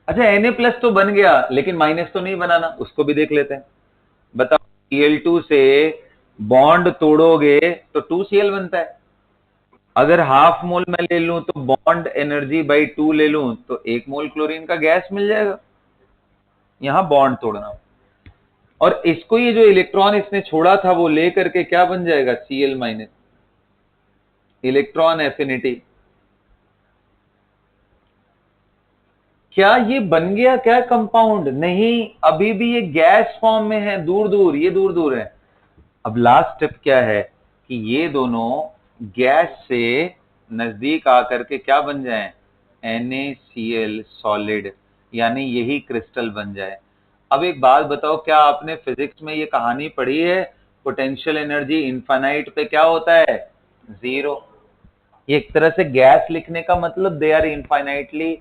अच्छा, Na प्लस तो बन गया लेकिन माइनस तो नहीं बनाना, उसको भी देख लेते हैं। बताओ Cl2 से बॉन्ड तोड़ोगे तो 2Cl बनता है। अगर हाफ मोल मैं ले लूं तो बॉन्ड एनर्जी बाई 2 ले लूं तो 1 मोल क्लोरीन का गैस मिल जाएगा। यहां बॉन्ड तोड़ना और इसको ये जो इलेक्ट्रॉन इसने छोड़ा था वो ले करके क्या बन जाएगा? Cl minus. Electron affinity. क्या ये बन गया क्या कंपाउंड? नहीं, अभी भी ये गैस फॉर्म में है। दूर दूर, ये दूर दूर है। अब लास्ट स्टेप क्या है कि ये दोनों गैस से नजदीक आकर के क्या बन जाएं? NaCl सॉलिड, यानी यही क्रिस्टल बन जाए। अब एक बात बताओ, क्या आपने फिजिक्स में ये कहानी पढ़ी है? पोटेंशियल एनर्जी इनफाइनाइट पे क्या होता है? जीरो। ये एक तरह से गैस लिखने का मतलब they are infinitely,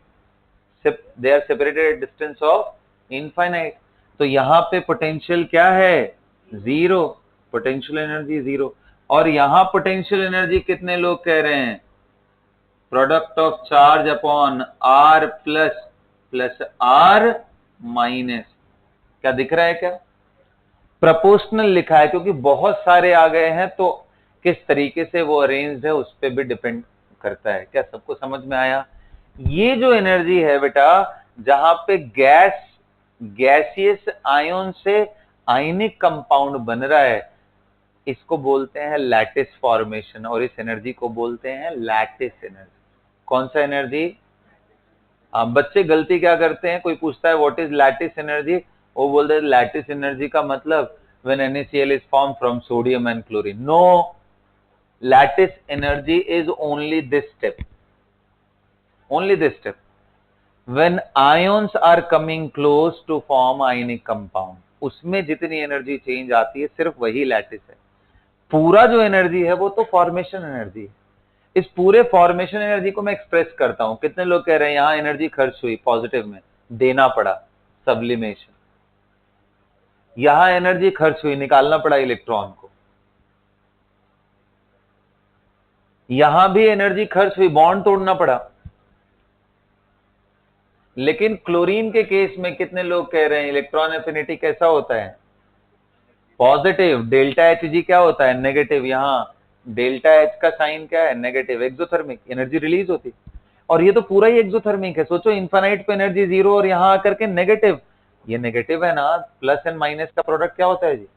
they are separated at distance of infinite. तो यहां पे पोटेंशियल क्या है? जीरो। Potential energy zero. और यहां पोटेंशियल एनर्जी कितने लोग कह रहे हैं? Product of charge upon R plus plus R minus. क्या दिख रहा है क्या? प्रोपोर्शनल लिखा है क्योंकि बहुत सारे आ गए हैं तो किस तरीके से वो अरेंज्ड है उस पर भी डिपेंड करता है। क्या सबको समझ में आया? ये जो एनर्जी है बेटा, जहां पे गैसियस आयन से आयनिक कंपाउंड बन रहा है, इसको बोलते हैं लैटिस फॉर्मेशन और इस एनर्जी को बोलते हैं लैटिस एनर्जी। कौन सा एनर्जी? बच्चे गलती क्या करते हैं, कोई पूछता है व्हाट इज लैटिस एनर्जी, वो बोलते हैं लैटिस एनर्जी का मतलब when NaCl is form from sodium and chlorine. No, lattice energy is only this step, only this step when ions are coming close to form ionic compound, उसमें जितनी energy change आती है सिर्फ वही lattice है। पूरा जो एनर्जी है वो तो फॉर्मेशन एनर्जी है। इस पूरे फॉर्मेशन एनर्जी को मैं एक्सप्रेस करता हूं। कितने लोग कह रहे हैं यहां एनर्जी खर्च हुई, पॉजिटिव में देना पड़ा सब्लिमेशन। यहां एनर्जी खर्च हुई, निकालना पड़ा इलेक्ट्रॉन को। यहां भी एनर्जी खर्च हुई, बॉन्ड तोड़ना पड़ा। लेकिन क्लोरीन के केस में कितने लोग कह रहे हैं इलेक्ट्रॉन एफिनिटी कैसा होता है? पॉजिटिव। डेल्टा एच जी क्या होता है? नेगेटिव। यहां डेल्टा एच का साइन क्या है? नेगेटिव। एक्सोथर्मिक, एनर्जी रिलीज होती। और ये तो पूरा ही एक्सोथर्मिक है। सोचो इन्फाइनाइट पे एनर्जी जीरो और यहाँ आकर के नेगेटिव, ये नेगेटिव है ना, प्लस एंड माइनस का प्रोडक्ट क्या होता है जी?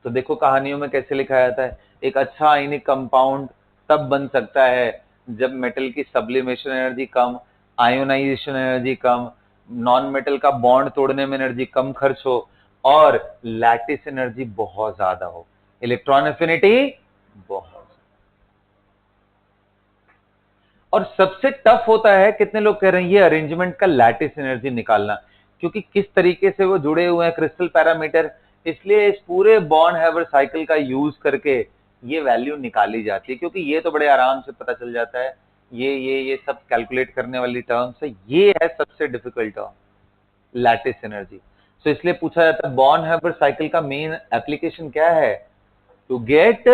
तो देखो कहानियों में कैसे लिखा जाता है, एक अच्छा आयनिक कंपाउंड तब बन सकता है जब मेटल की सब्लिमेशन एनर्जी कम, आयोनाइजेशन एनर्जी कम, नॉन मेटल का बॉन्ड तोड़ने में एनर्जी कम खर्च हो, और लैटिस एनर्जी बहुत ज्यादा हो, इलेक्ट्रॉन एफिनिटी बहुत। और सबसे टफ होता है, कितने लोग कह रहे हैं, ये अरेंजमेंट का लैटिस एनर्जी निकालना, क्योंकि किस तरीके से वो जुड़े हुए हैं क्रिस्टल पैरामीटर, इसलिए इस पूरे बॉन्ड हैवर साइकिल का यूज करके ये वैल्यू निकाली जाती है, क्योंकि ये तो बड़े आराम से पता चल जाता है, ये सब कैलकुलेट करने वाली टर्म्स है, ये है सबसे डिफिकल्ट टर्म, लैटिस एनर्जी। तो इसलिए पूछा जाता है बॉन्ड हैवर साइकिल का मेन एप्लीकेशन क्या है, टू गेट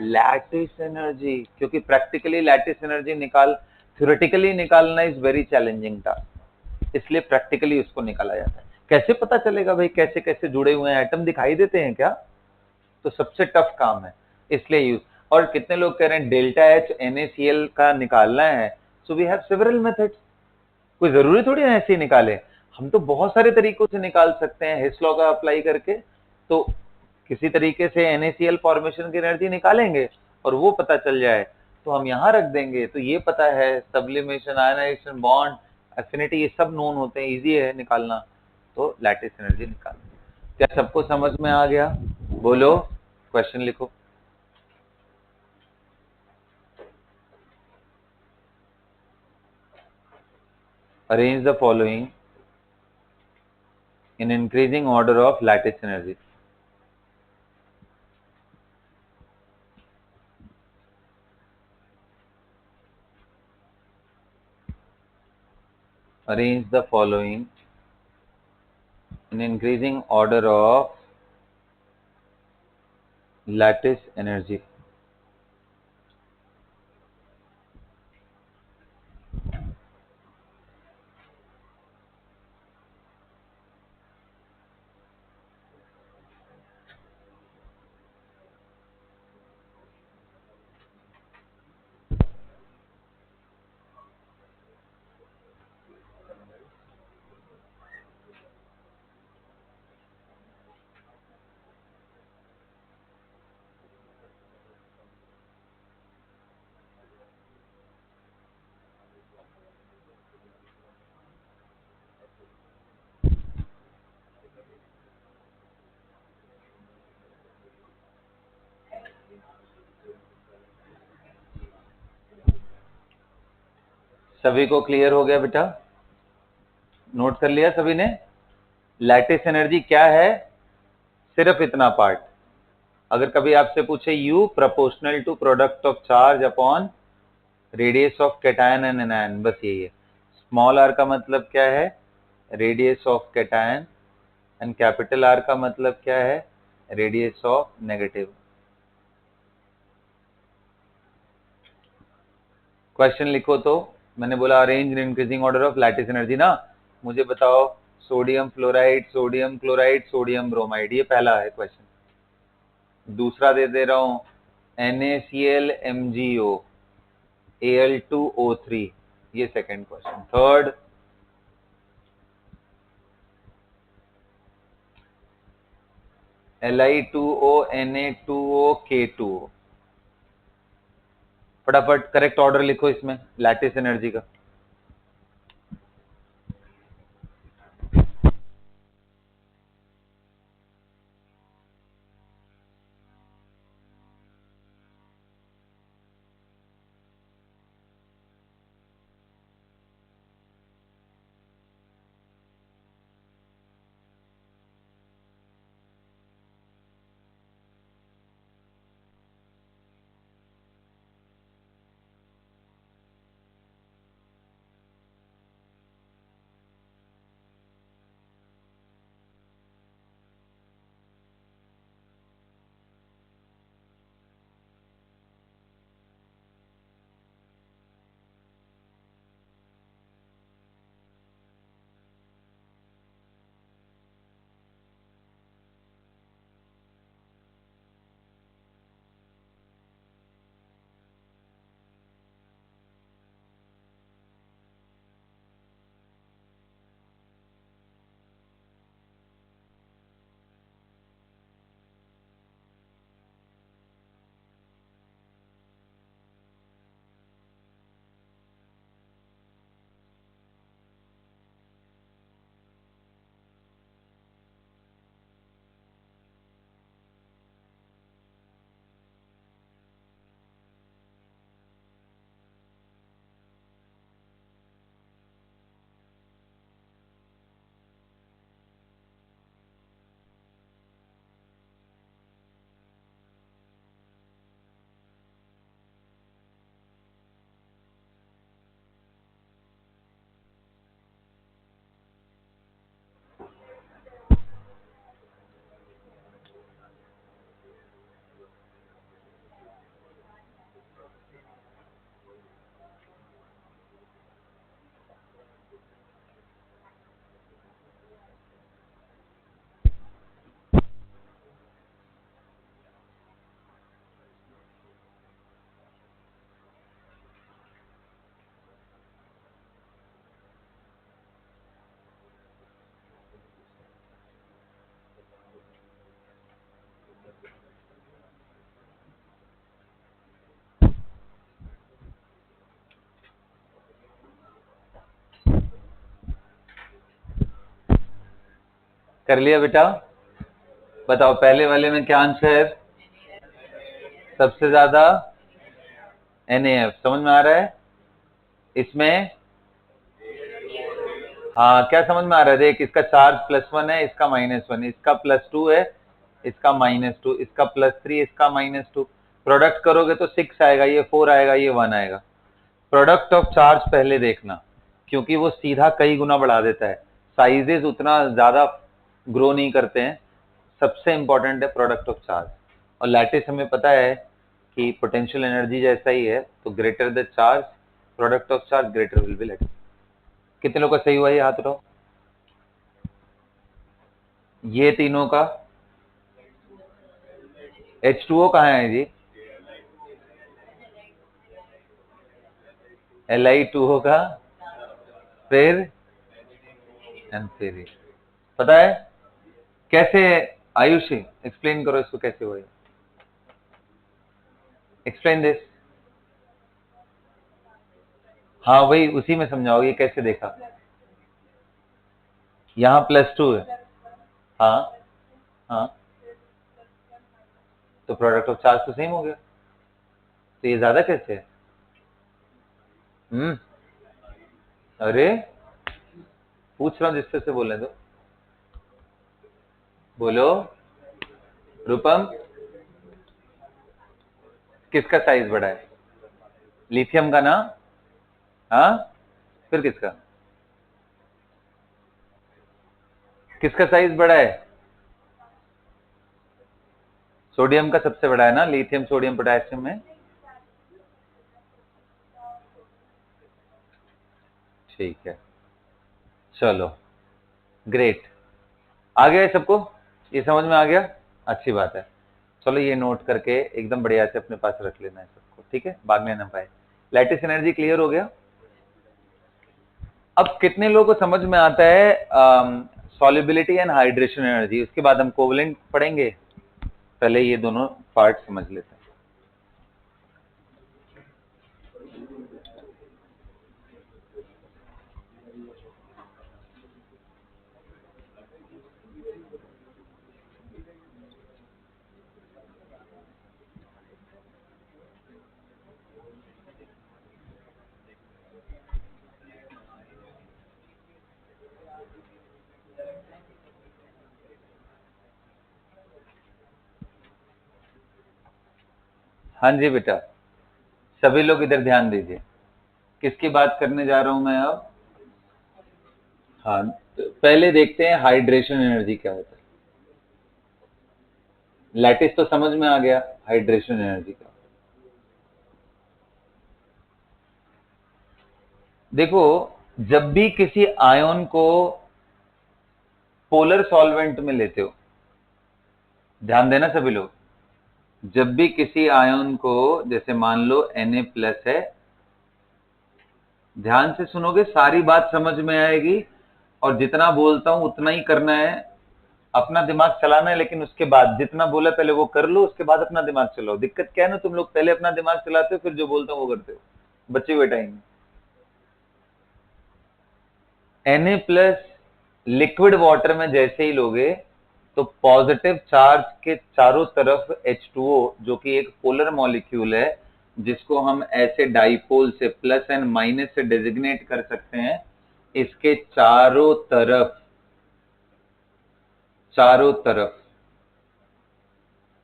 लैटिस एनर्जी, क्योंकि प्रैक्टिकली लैटिस एनर्जी थ्योरेटिकली निकालना इज वेरी चैलेंजिंग टास्क, इसलिए प्रैक्टिकली उसको निकाला जाता है। कैसे पता चलेगा भाई, कैसे कैसे जुड़े हुए हैं, एटम दिखाई देते हैं क्या? तो सबसे टफ काम है, इसलिए यूज। और कितने लोग कह रहे हैं डेल्टा एच NaCl का निकालना है, so we have several methods, कोई जरूरी थोड़ी है ऐसे ही निकाले, हम तो बहुत सारे तरीकों से निकाल सकते हैं, हिस लॉ का अप्लाई करके, तो किसी तरीके से NaCl फॉर्मेशन की एनर्जी निकालेंगे और वो पता चल जाए तो हम यहाँ रख देंगे, तो ये पता है सब्लिमेशन, आयनाइजेशन, बॉन्ड, एफिनिटी, ये सब नोन होते हैं, इजी है निकालना, तो लैटिस एनर्जी निकालना। क्या सबको समझ में आ गया? बोलो, क्वेश्चन लिखो। Arrange the following in increasing order of lattice energy. Arrange the following in increasing order of lattice energy. सभी को क्लियर हो गया बेटा? नोट कर लिया सभी ने? लैटिस एनर्जी क्या है? सिर्फ इतना पार्ट, अगर कभी आपसे पूछे U proportional to product of charge upon radius of cation and anion, बस यही है। स्मॉल r का मतलब क्या है? Radius of cation, and capital R का मतलब क्या है? Radius of negative. क्वेश्चन लिखो तो, मैंने बोला arrange in increasing order of lattice energy ना, मुझे बताओ sodium fluoride, sodium chloride, sodium bromide, ये पहला है क्वेश्चन। दूसरा दे दे रहा हूं, NaCl MgO Al2O3, ये second question. Third, Li2O Na2O K2O। फटाफट करेक्ट ऑर्डर लिखो इसमें लैटिस एनर्जी का। कर लिया बेटा? बताओ पहले वाले में क्या आंसर? सबसे ज्यादा NaF। समझ में आ रहा है? इसमें हाँ, क्या समझ में आ रहा है? देख, इसका चार्ज +1 है, इसका -1, इसका +2 है, इसका -2, इसका +3, इसका -2। प्रोडक्ट करोगे तो 6 आएगा, ये 4 आएगा, ये 1 आएगा। प्रोडक्ट ऑफ चार्ज पहले देखना, क्योंकि वो सीधा कई गुना बढ़ा देता है। साइजेस उतना ज्यादा ग्रो नहीं करते हैं। सबसे इंपॉर्टेंट है प्रोडक्ट ऑफ चार्ज। और लैटिस हमें पता है कि पोटेंशियल एनर्जी जैसा ही है, तो greater the charge, product of charge greater will B lattice. कितने लोग का सही हुआ ये हाथ उठाओ। ये तीनों का H2O कहाँ है जी? Li2O का, फिर एम्फेरी। पता है कैसे? आयुषी एक्सप्लेन करो इसको, कैसे हुआ? Explain this. हाँ वही, उसी में समझाओ ये कैसे देखा। यहाँ +2 है। हाँ हाँ, तो प्रोडक्ट ऑफ चार्ज तो सेम हो गया, तो ये ज्यादा कैसे है? अरे पूछ रहा हूँ, जिससे से बोलने दो। बोलो रूपम, किसका साइज बड़ा है? लिथियम का ना? हाँ, फिर किसका? किसका साइज बड़ा है? सोडियम का सबसे बड़ा है ना, लिथियम सोडियम पोटेशियम में। ठीक है, चलो ग्रेट। आ गया है सबको? ये समझ में आ गया? अच्छी बात है। चलो ये नोट करके एकदम बढ़िया से अपने पास रख लेना है सबको, ठीक है, बाद में ना पाए। लैटिस एनर्जी क्लियर हो गया? अब कितने लोगों को समझ में आता है सॉल्युबिलिटी एंड हाइड्रेशन एनर्जी? उसके बाद हम कोवलेंट पढ़ेंगे, पहले ये दोनों पार्ट समझ लेते हैं। हाँ जी बेटा, सभी लोग इधर ध्यान दीजिए। किसकी बात करने जा रहा हूं मैं अब? हाँ, तो पहले देखते हैं हाइड्रेशन एनर्जी क्या होता है। लैटिस तो समझ में आ गया, हाइड्रेशन एनर्जी का देखो, जब भी किसी आयन को पोलर सॉल्वेंट में लेते हो, ध्यान देना सभी लोग, जब भी किसी आयन को, जैसे मान लो Na+ है, ध्यान से सुनोगे सारी बात समझ में आएगी, और जितना बोलता हूं उतना ही करना है, अपना दिमाग चलाना है, लेकिन उसके बाद जितना बोला पहले वो कर लो, उसके बाद अपना दिमाग चलाओ। दिक्कत क्या है ना, तुम लोग पहले अपना दिमाग चलाते हो, फिर जो बोलता हूं वो करते हो, बच्चे हुए टाइम में। Na+ लिक्विड वाटर में जैसे ही लोगे, तो पॉजिटिव चार्ज के चारों तरफ H2O, जो कि एक पोलर मॉलिक्यूल है, जिसको हम ऐसे डाइपोल से प्लस एंड माइनस से डेजिग्नेट कर सकते हैं, इसके चारों तरफ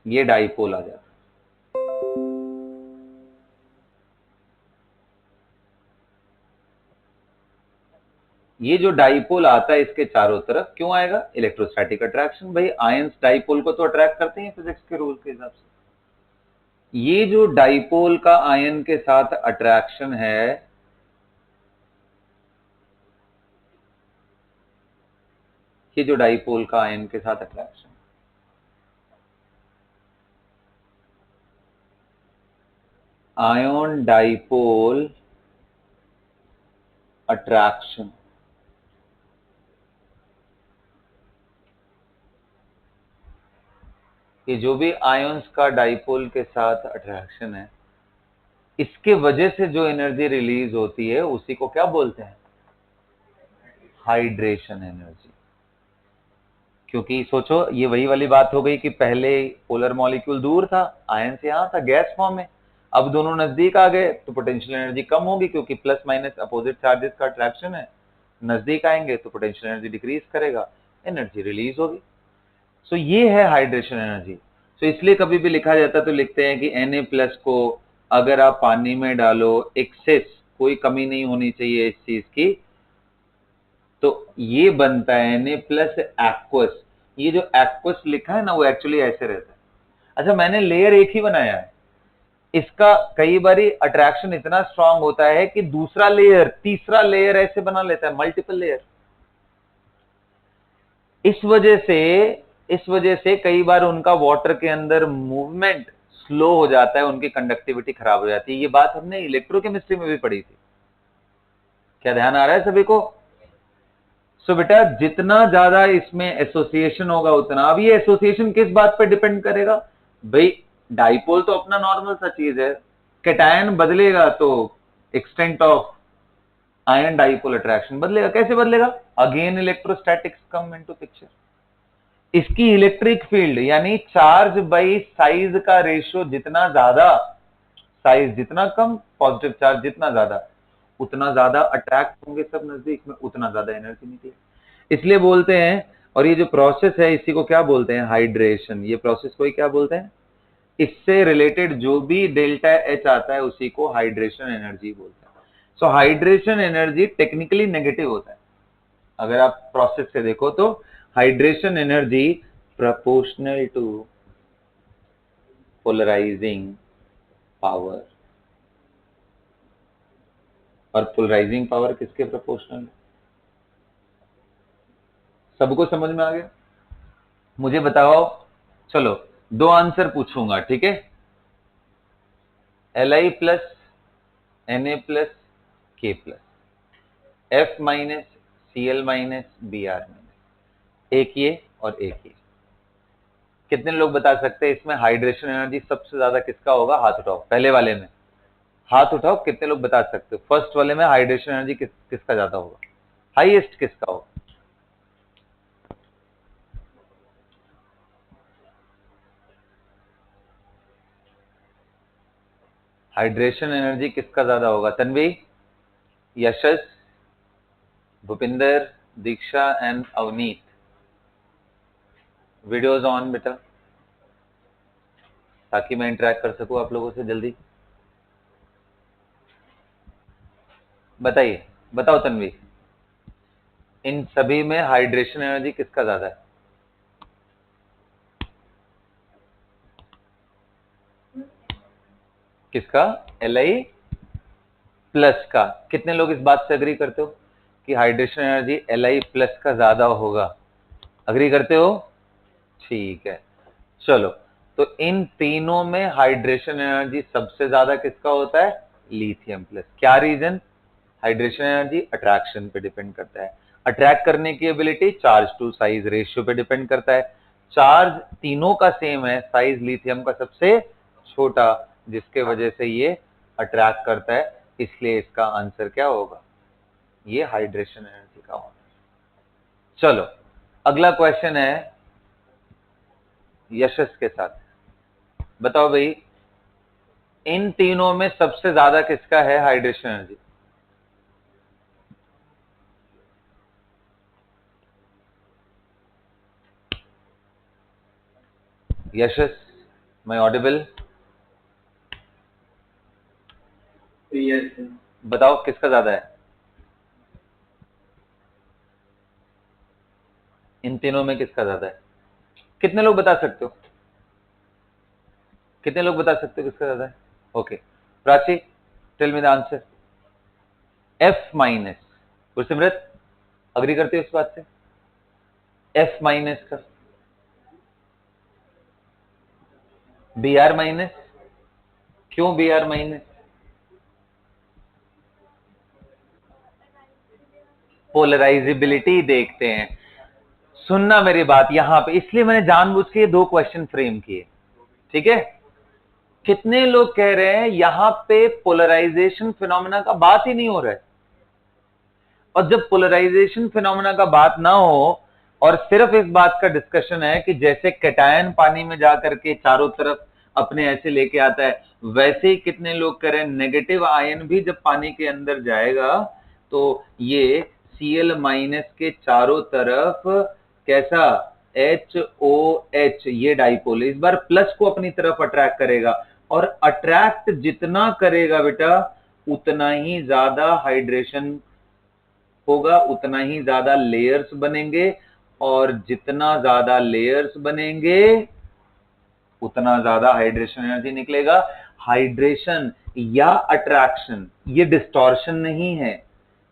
ये डाइपोल आ जाता है। ये जो डाइपोल आता है इसके चारों तरफ क्यों आएगा? Electrostatic attraction. भाई आयंस डाइपोल को तो अट्रैक्ट करते हैं फिजिक्स के रूल के हिसाब से। ये जो डाइपोल का आयन के साथ अट्रैक्शन है, ये जो डाइपोल का आयन के साथ अट्रैक्शन, आयन डाइपोल अट्रैक्शन, ये जो भी आयंस का डाइपोल के साथ अट्रैक्शन है, इसके वजह से जो एनर्जी रिलीज होती है उसी को क्या बोलते हैं? Hydration energy. क्योंकि सोचो ये वही वाली बात हो गई कि पहले पोलर मॉलिक्यूल दूर था, आयन से यहां था, गैस फॉर्म में, अब दोनों नजदीक आ गए तो पोटेंशियल एनर्जी कम होगी, क्योंकि प्लस माइनस अपोजिट चार्जेस का अट्रैक्शन है, नजदीक आएंगे तो पोटेंशियल एनर्जी डिक्रीज करेगा, एनर्जी रिलीज होगी। सो ये है हाइड्रेशन एनर्जी। सो इसलिए कभी भी लिखा जाता तो लिखते हैं कि Na+ को अगर आप पानी में डालो, एक्सेस, कोई कमी नहीं होनी चाहिए इस चीज की, तो ये बनता है Na+ एक्वस। ये जो एक्वस लिखा है ना, वो एक्चुअली ऐसे रहता है। अच्छा, मैंने लेयर एक ही बनाया है, इसका कई बारी अट्रैक्शन इतना स्ट्रांग होता है कि दूसरा लेयर, तीसरा लेयर ऐसे बना लेता है, मल्टीपल लेयर। इस वजह से कई बार उनका वाटर के अंदर मूवमेंट स्लो हो जाता है, उनकी कंडक्टिविटी खराब हो जाती है। ये बात हमने इलेक्ट्रोकेमिस्ट्री में भी पढ़ी थी, क्या ध्यान आ रहा है सभी को? सो बेटा, जितना ज्यादा इसमें एसोसिएशन होगा उतना, अब ये एसोसिएशन किस बात पे डिपेंड करेगा भाई? डाइपोल तो अपना नॉर्मल सा चीज है, कैटायन बदलेगा तो extent of ion dipole attraction बदलेगा। कैसे बदलेगा? Again electrostatics come into picture. इसकी इलेक्ट्रिक फील्ड यानी चार्ज बाई साइज का रेशियो जितना ज्यादा, साइज जितना कम, पॉजिटिव चार्ज जितना ज्यादा, उतना ज्यादा अट्रैक्ट होंगे सब नजदीक में, उतना ज्यादा एनर्जी निकलेगी। इसलिए बोलते हैं, और ये जो प्रोसेस है इसी को क्या बोलते हैं? हाइड्रेशन। ये प्रोसेस को ही क्या बोलते हैं? इससे रिलेटेड जो भी डेल्टा एच आता है उसी को हाइड्रेशन एनर्जी बोलते हैं। So hydration energy technically negative होता है। अगर आप प्रोसेस से देखो तो hydration energy proportional to polarizing power, और पोलराइजिंग पावर किसके प्रोपोर्शनल है? सबको समझ में आ गया? मुझे बताओ, चलो दो आंसर पूछूंगा, ठीक है? Li plus Na plus K plus F minus Cl minus Br minus, एक ये और एक ये। कितने लोग बता सकते हैं इसमें हाइड्रेशन एनर्जी सबसे ज्यादा किसका होगा? हाथ उठाओ, पहले वाले में हाथ उठाओ, कितने लोग बता सकते हो फर्स्ट वाले में हाइड्रेशन एनर्जी किसका ज्यादा होगा? हाईएस्ट किसका होगा? हाइड्रेशन एनर्जी किसका ज्यादा होगा? तन्वी, यशस, भूपिंदर, दीक्षा एंड अवनीत। वीडियोज ऑन बेटा, ताकि मैं इंटरेक्ट कर सकूं आप लोगों से जल्दी। बताइए, बताओ तन्वी, इन सभी में हाइड्रेशन एनर्जी किसका ज्यादा है? किसका? Li प्लस का। कितने लोग इस बात से अग्री करते हो कि हाइड्रेशन एनर्जी Li प्लस का ज्यादा होगा? अग्री करते हो? ठीक है, चलो। तो इन तीनों में हाइड्रेशन एनर्जी सबसे ज्यादा किसका होता है? Lithium plus. क्या रीजन? हाइड्रेशन एनर्जी अट्रैक्शन पे डिपेंड करता है। अट्रैक्ट करने की ability charge to size ratio पे डिपेंड करता है। चार्ज तीनों का सेम है, साइज लिथियम का सबसे छोटा, जिसके वजह से ये अट्रैक्ट करता है। इसलिए इसका आंसर क्या होगा? ये हाइड्रेशन एनर्जी का होगा। चलो अगला क्वेश्चन है यशस के साथ। बताओ भाई, इन तीनों में सबसे ज्यादा किसका है हाइड्रेशन एनर्जी? यशस, मैं ऑडिबल? यस। बताओ किसका ज्यादा है इन तीनों में? किसका ज्यादा है? कितने लोग बता सकते हो? कितने लोग बता सकते हो किसका ज्यादा है? Okay, Prachi, tell me the answer. F minus. Gursimrat, agree करते हो इस बात से? एफ माइनस का। B R minus. क्यों बी आर माइनस? पोलराइजेबिलिटी देखते हैं। सुनना मेरी बात यहां पे, इसलिए मैंने जानबूझ के दो क्वेश्चन फ्रेम किए, ठीक है? कितने लोग कह रहे हैं यहां पे पोलराइजेशन फिनोमेना का बात ही नहीं हो रहा है? और जब पोलराइजेशन फिनोमेना का बात ना हो और सिर्फ इस बात का डिस्कशन है कि जैसे कैटायन पानी में जाकर के चारों तरफ अपने ऐसे लेके आता है, वैसे ही कितने लोग करें नेगेटिव आयन भी जब पानी के अंदर जाएगा तो ये Cl- के चारों तरफ कैसा HOH ये डाइपोल इस बार प्लस को अपनी तरफ अट्रैक्ट करेगा, और अट्रैक्ट जितना करेगा बेटा उतना ही ज्यादा हाइड्रेशन होगा, उतना ही ज्यादा लेयर्स बनेंगे, और जितना ज्यादा लेयर्स बनेंगे उतना ज्यादा हाइड्रेशन एनर्जी निकलेगा। हाइड्रेशन या अट्रैक्शन ये डिस्टॉर्शन नहीं है,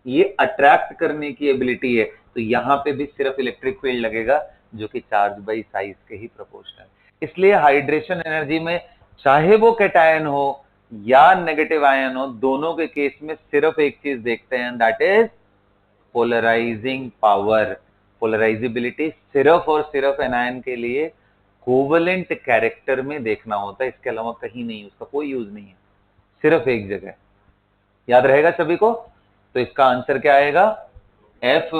ये अट्रैक्ट करने की एबिलिटी है। तो यहां पे भी सिर्फ इलेक्ट्रिक फील्ड लगेगा जो कि चार्ज बाई साइज के ही प्रोपोर्शनल। इसलिए हाइड्रेशन एनर्जी में चाहे वो कैटायन हो या नेगेटिव आयन हो, दोनों के केस में सिर्फ एक चीज देखते हैं, that is polarizing power. Polarizability सिर्फ और सिर्फ एनायन के लिए कोवेलेंट कैरेक्टर में देखना होता है, इसके अलावा कहीं नहीं, उसका कोई यूज नहीं है, सिर्फ एक जगह। याद रहेगा सभी को? तो इसका आंसर क्या आएगा? F-,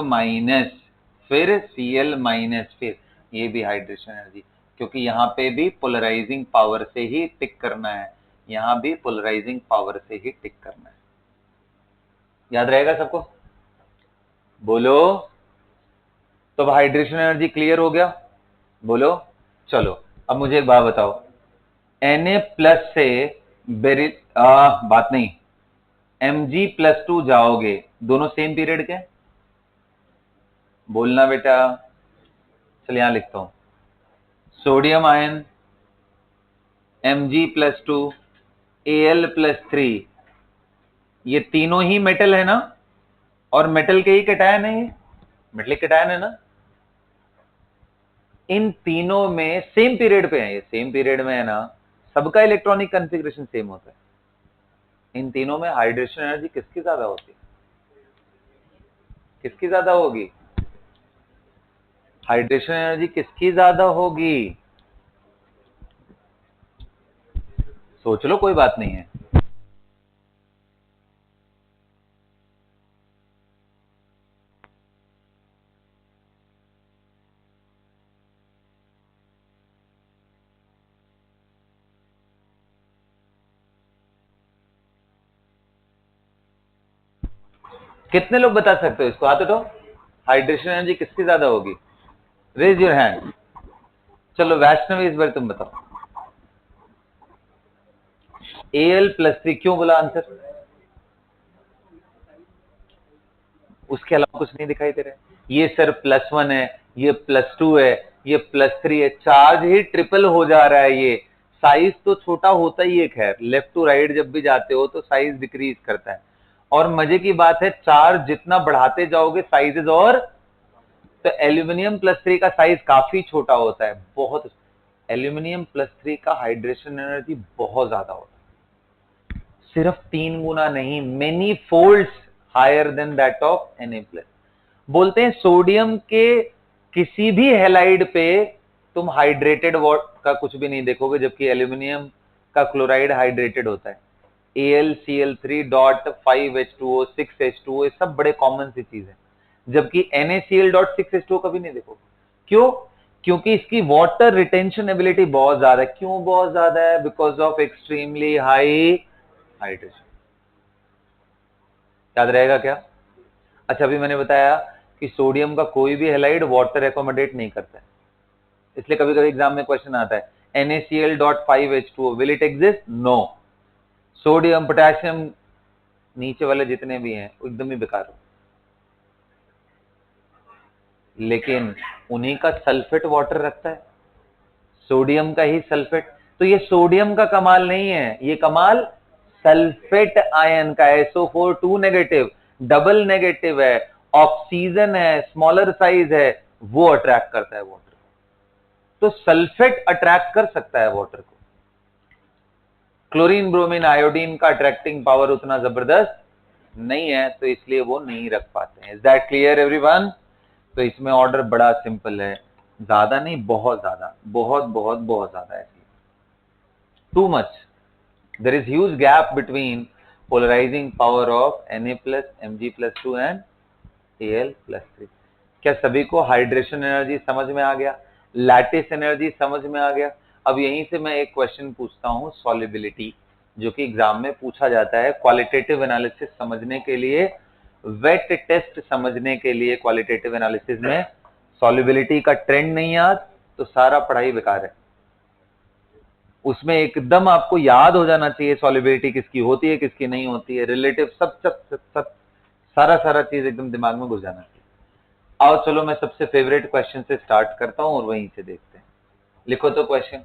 फिर Cl-, फिर ये भी हाइड्रेशन एनर्जी, क्योंकि यहां पे भी पोलराइजिंग पावर से ही टिक करना है, यहां भी पोलराइजिंग पावर से ही टिक करना है। याद रहेगा सबको? बोलो। तो अब हाइड्रेशन एनर्जी क्लियर हो गया? बोलो। चलो अब मुझे एक बात बताओ, Na+ से बात नहीं, Mg+2 जाओगे, दोनों सेम पीरियड के? बोलना बेटा। चल यहां लिखता हूं, सोडियम आयन Mg+2 Al+3, ये तीनों ही मेटल है ना, और मेटल के ही कैटायन है, ये मेटलिक कैटायन है ना। इन तीनों में सेम पीरियड पे है, ये सेम पीरियड में है ना, सबका इलेक्ट्रॉनिक कॉन्फ़िगरेशन सेम होता है। इन तीनों में हाइड्रेशन एनर्जी किसकी ज्यादा होती है? किसकी ज्यादा होगी? हाइड्रेशन एनर्जी किसकी ज्यादा होगी? सोच लो, कोई बात नहीं है। कितने लोग बता सकते हो इसको? हाथ उठाओ, हाइड्रेशन एनर्जी किसकी ज्यादा होगी? Raise your hand. चलो वैष्णवी, इस बार तुम बताओ। Al+3 क्यों बोला आंसर? उसके अलावा कुछ नहीं दिखाई दे रहा है। ये सर +1 है, ये +2 है, ये +3 है, चार्ज ही ट्रिपल हो जा रहा है। ये साइज तो छोटा होता ही है, खैर लेफ्ट टू राइट जब भी जाते हो तो साइज डिक्रीज करता है, और मजे की बात है चार्ज जितना बढ़ाते जाओगे साइजेस, और तो एल्यूमिनियम+3 का साइज काफी छोटा होता है, बहुत। एल्यूमिनियम+3 का हाइड्रेशन एनर्जी बहुत ज्यादा होता है, सिर्फ 3 गुना नहीं, many folds higher than that of Na+। बोलते हैं सोडियम के किसी भी हैलाइड पे तुम हाइड्रेटेड वाटर का कुछ भी नहीं देखोगे, जबकि एल्यूमिनियम का क्लोराइड हाइड्रेटेड होता है। AlCl3.5H2O 6H2O, ये सब बड़े कॉमन सी चीज है, जबकि NaCl.6H2O कभी नहीं देखोगे। क्यों? क्योंकि इसकी वाटर रिटेंशन एबिलिटी बहुत ज्यादा है। क्यों बहुत ज्यादा है? Because of extremely high hydration. याद रहेगा क्या? अच्छा, अभी मैंने बताया कि सोडियम का कोई भी हैलाइड वाटर एकोमोडेट नहीं करता है, इसलिए कभी कभी एग्जाम में क्वेश्चन आता है NaCl.5H2O, will it exist? No. Sodium, potassium, नीचे वाले जितने भी हैं एकदम ही बेकार हो, लेकिन उन्हीं का सल्फेट वाटर रखता है, सोडियम का ही सल्फेट। तो ये सोडियम का कमाल नहीं है, ये कमाल सल्फेट आयन का। SO4 2 नेगेटिव, डबल नेगेटिव है, ऑक्सीजन है, स्मॉलर साइज है, वो अट्रैक्ट करता है वाटर को। तो सल्फेट अट्रैक्ट कर सकता है वाटर को, क्लोरीन, ब्रोमीन, आयोडीन का अट्रैक्टिंग पावर उतना जबरदस्त नहीं है, तो इसलिए वो नहीं रख पाते हैं। Is that clear everyone? तो इसमें ऑर्डर बड़ा सिंपल है, ज्यादा नहीं, बहुत ज्यादा, बहुत बहुत बहुत ज्यादा है, too much. There is huge gap between polarizing power of Na+, Mg+2 and Al+3. क्या सभी को हाइड्रेशन एनर्जी समझ में आ गया, लैटिस एनर्जी समझ में आ गया? अब यहीं से मैं एक क्वेश्चन पूछता हूं, सॉल्युबिलिटी, जो कि एग्जाम में पूछा जाता है क्वालिटेटिव एनालिसिस समझने के लिए, वेट टेस्ट समझने के लिए। क्वालिटेटिव एनालिसिस में सॉल्युबिलिटी का ट्रेंड नहीं याद तो सारा पढ़ाई बेकार है। उसमें एकदम आपको याद हो जाना चाहिए सॉल्युबिलिटी किसकी होती है किसकी नहीं होती है, रिलेटिव सब सब सब, सब सारा चीज एकदम दिमाग में घुस जाना चाहिए। आओ चलो मैं सबसे फेवरेट क्वेश्चन से स्टार्ट करता हूं और वहीं से देखते हैं। लिखो तो question,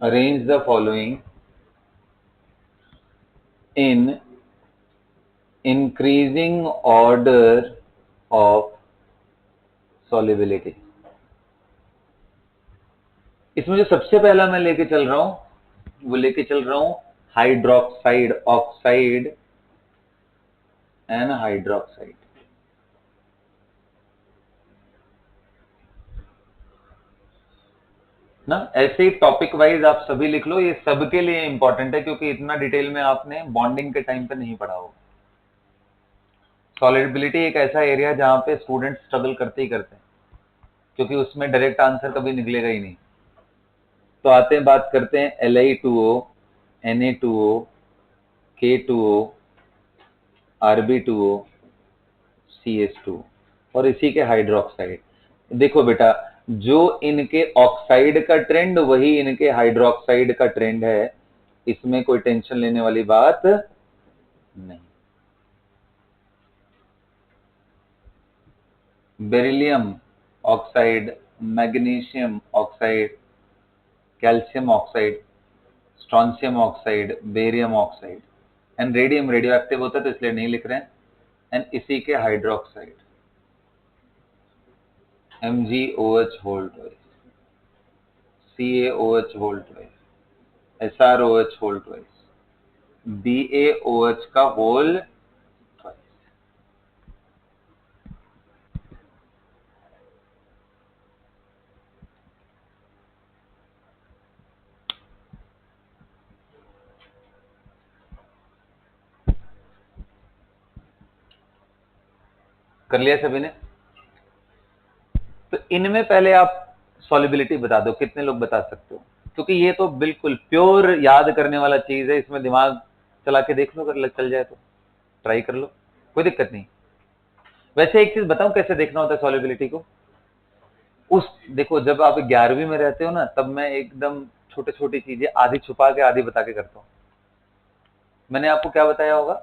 arrange the following in increasing order of solubility। इसमें जो सबसे पहला मैं लेके चल रहा हूं वो लेके चल रहा हूं हाइड्रोक्साइड, ऑक्साइड एंड हाइड्रोक्साइड। ना ऐसे ही टॉपिक वाइज आप सभी लिख लो, ये सबके लिए इंपॉर्टेंट है क्योंकि इतना डिटेल में आपने बॉन्डिंग के टाइम पे नहीं पढ़ा होगा। सॉलिबिलिटी एक ऐसा एरिया जहां पे स्टूडेंट स्ट्रगल करते ही करते हैं क्योंकि उसमें डायरेक्ट आंसर कभी निकलेगा ही नहीं। तो आते हैं, बात करते हैं Li2O, Na2O, K2O, Rb2O, CH2 और इसी के हाइड्रोक्साइड। देखो बेटा, जो इनके ऑक्साइड का ट्रेंड वही इनके हाइड्रोक्साइड का ट्रेंड है, इसमें कोई टेंशन लेने वाली बात नहीं। Beryllium oxide, magnesium oxide, calcium oxide, strontium oxide, barium oxide and radium radio active होता है तो इसलिए नहीं लिख रहे हैं, एंड इसी के hydroxide MgOH whole twice, CaOH whole twice, SrOH whole twice, BaOH का होल ट्वाइस। कर लिया सभी ने? तो इनमें पहले आप सॉलिबिलिटी बता दो, कितने लोग बता सकते हो? क्योंकि ये तो बिल्कुल प्योर याद करने वाला चीज है, इसमें दिमाग चला के देख लो, अगर चल जाए तो ट्राई कर लो, कोई दिक्कत नहीं। वैसे एक चीज बताऊं कैसे देखना होता है सॉलिबिलिटी को। देखो, जब आप 11वीं में रहते हो ना, तब मैं एकदम छोटे छोटी चीजें आधी छुपा के आधी बता के करता हूं। मैंने आपको क्या बताया होगा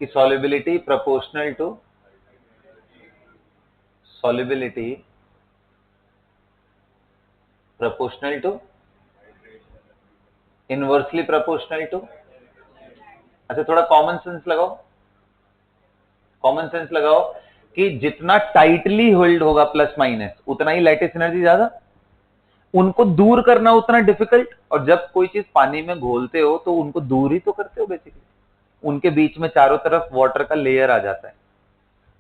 कि solubility proportional to inversely proportional to. अच्छा, थोड़ा कॉमन सेंस लगाओ कि जितना टाइटली होल्ड होगा प्लस माइनस उतना ही लैटिस एनर्जी ज्यादा, उनको दूर करना उतना डिफिकल्ट। और जब कोई चीज पानी में घोलते हो तो उनको दूर ही तो करते हो बेसिकली, उनके बीच में चारों तरफ वाटर का लेयर आ जाता है।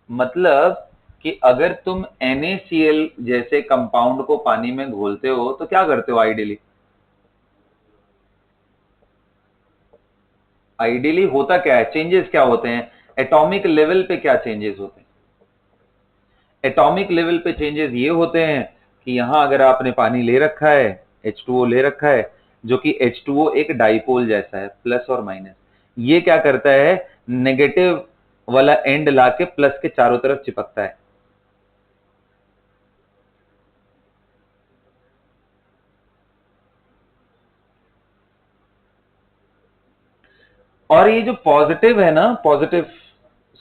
मतलब कि अगर तुम NaCl जैसे कंपाउंड को पानी में घोलते हो तो क्या करते हो आइडियली होता क्या है, चेंजेस क्या होते हैं, एटॉमिक लेवल पे क्या चेंजेस होते हैं? एटॉमिक लेवल पे चेंजेस ये होते हैं कि यहां अगर आपने पानी ले रखा है, H2O ले रखा है, जो कि H2O एक डाइपोल जैसा है, प्लस और माइनस, ये क्या करता है, नेगेटिव वाला एंड लाके प्लस के चारों तरफ चिपकता है। और ये जो पॉजिटिव है ना,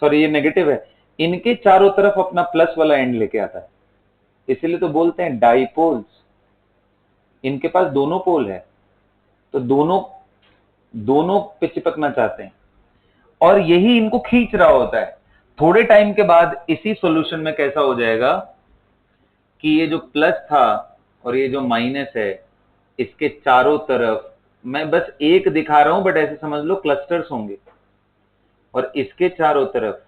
ये नेगेटिव है, इनके चारों तरफ अपना प्लस वाला एंड लेके आता है, इसीलिए तो बोलते हैं डाइपोल्स। इनके पास दोनों पोल है, तो दोनों दोनों पे चिपकना चाहते हैं और यही इनको खींच रहा होता है। थोड़े टाइम के बाद इसी सॉल्यूशन में कैसा हो जाएगा कि ये जो प्लस था और ये जो माइनस है, इसके चारों तरफ, मैं बस एक दिखा रहा हूं बट ऐसे समझ लो क्लस्टर्स होंगे, और इसके चारों तरफ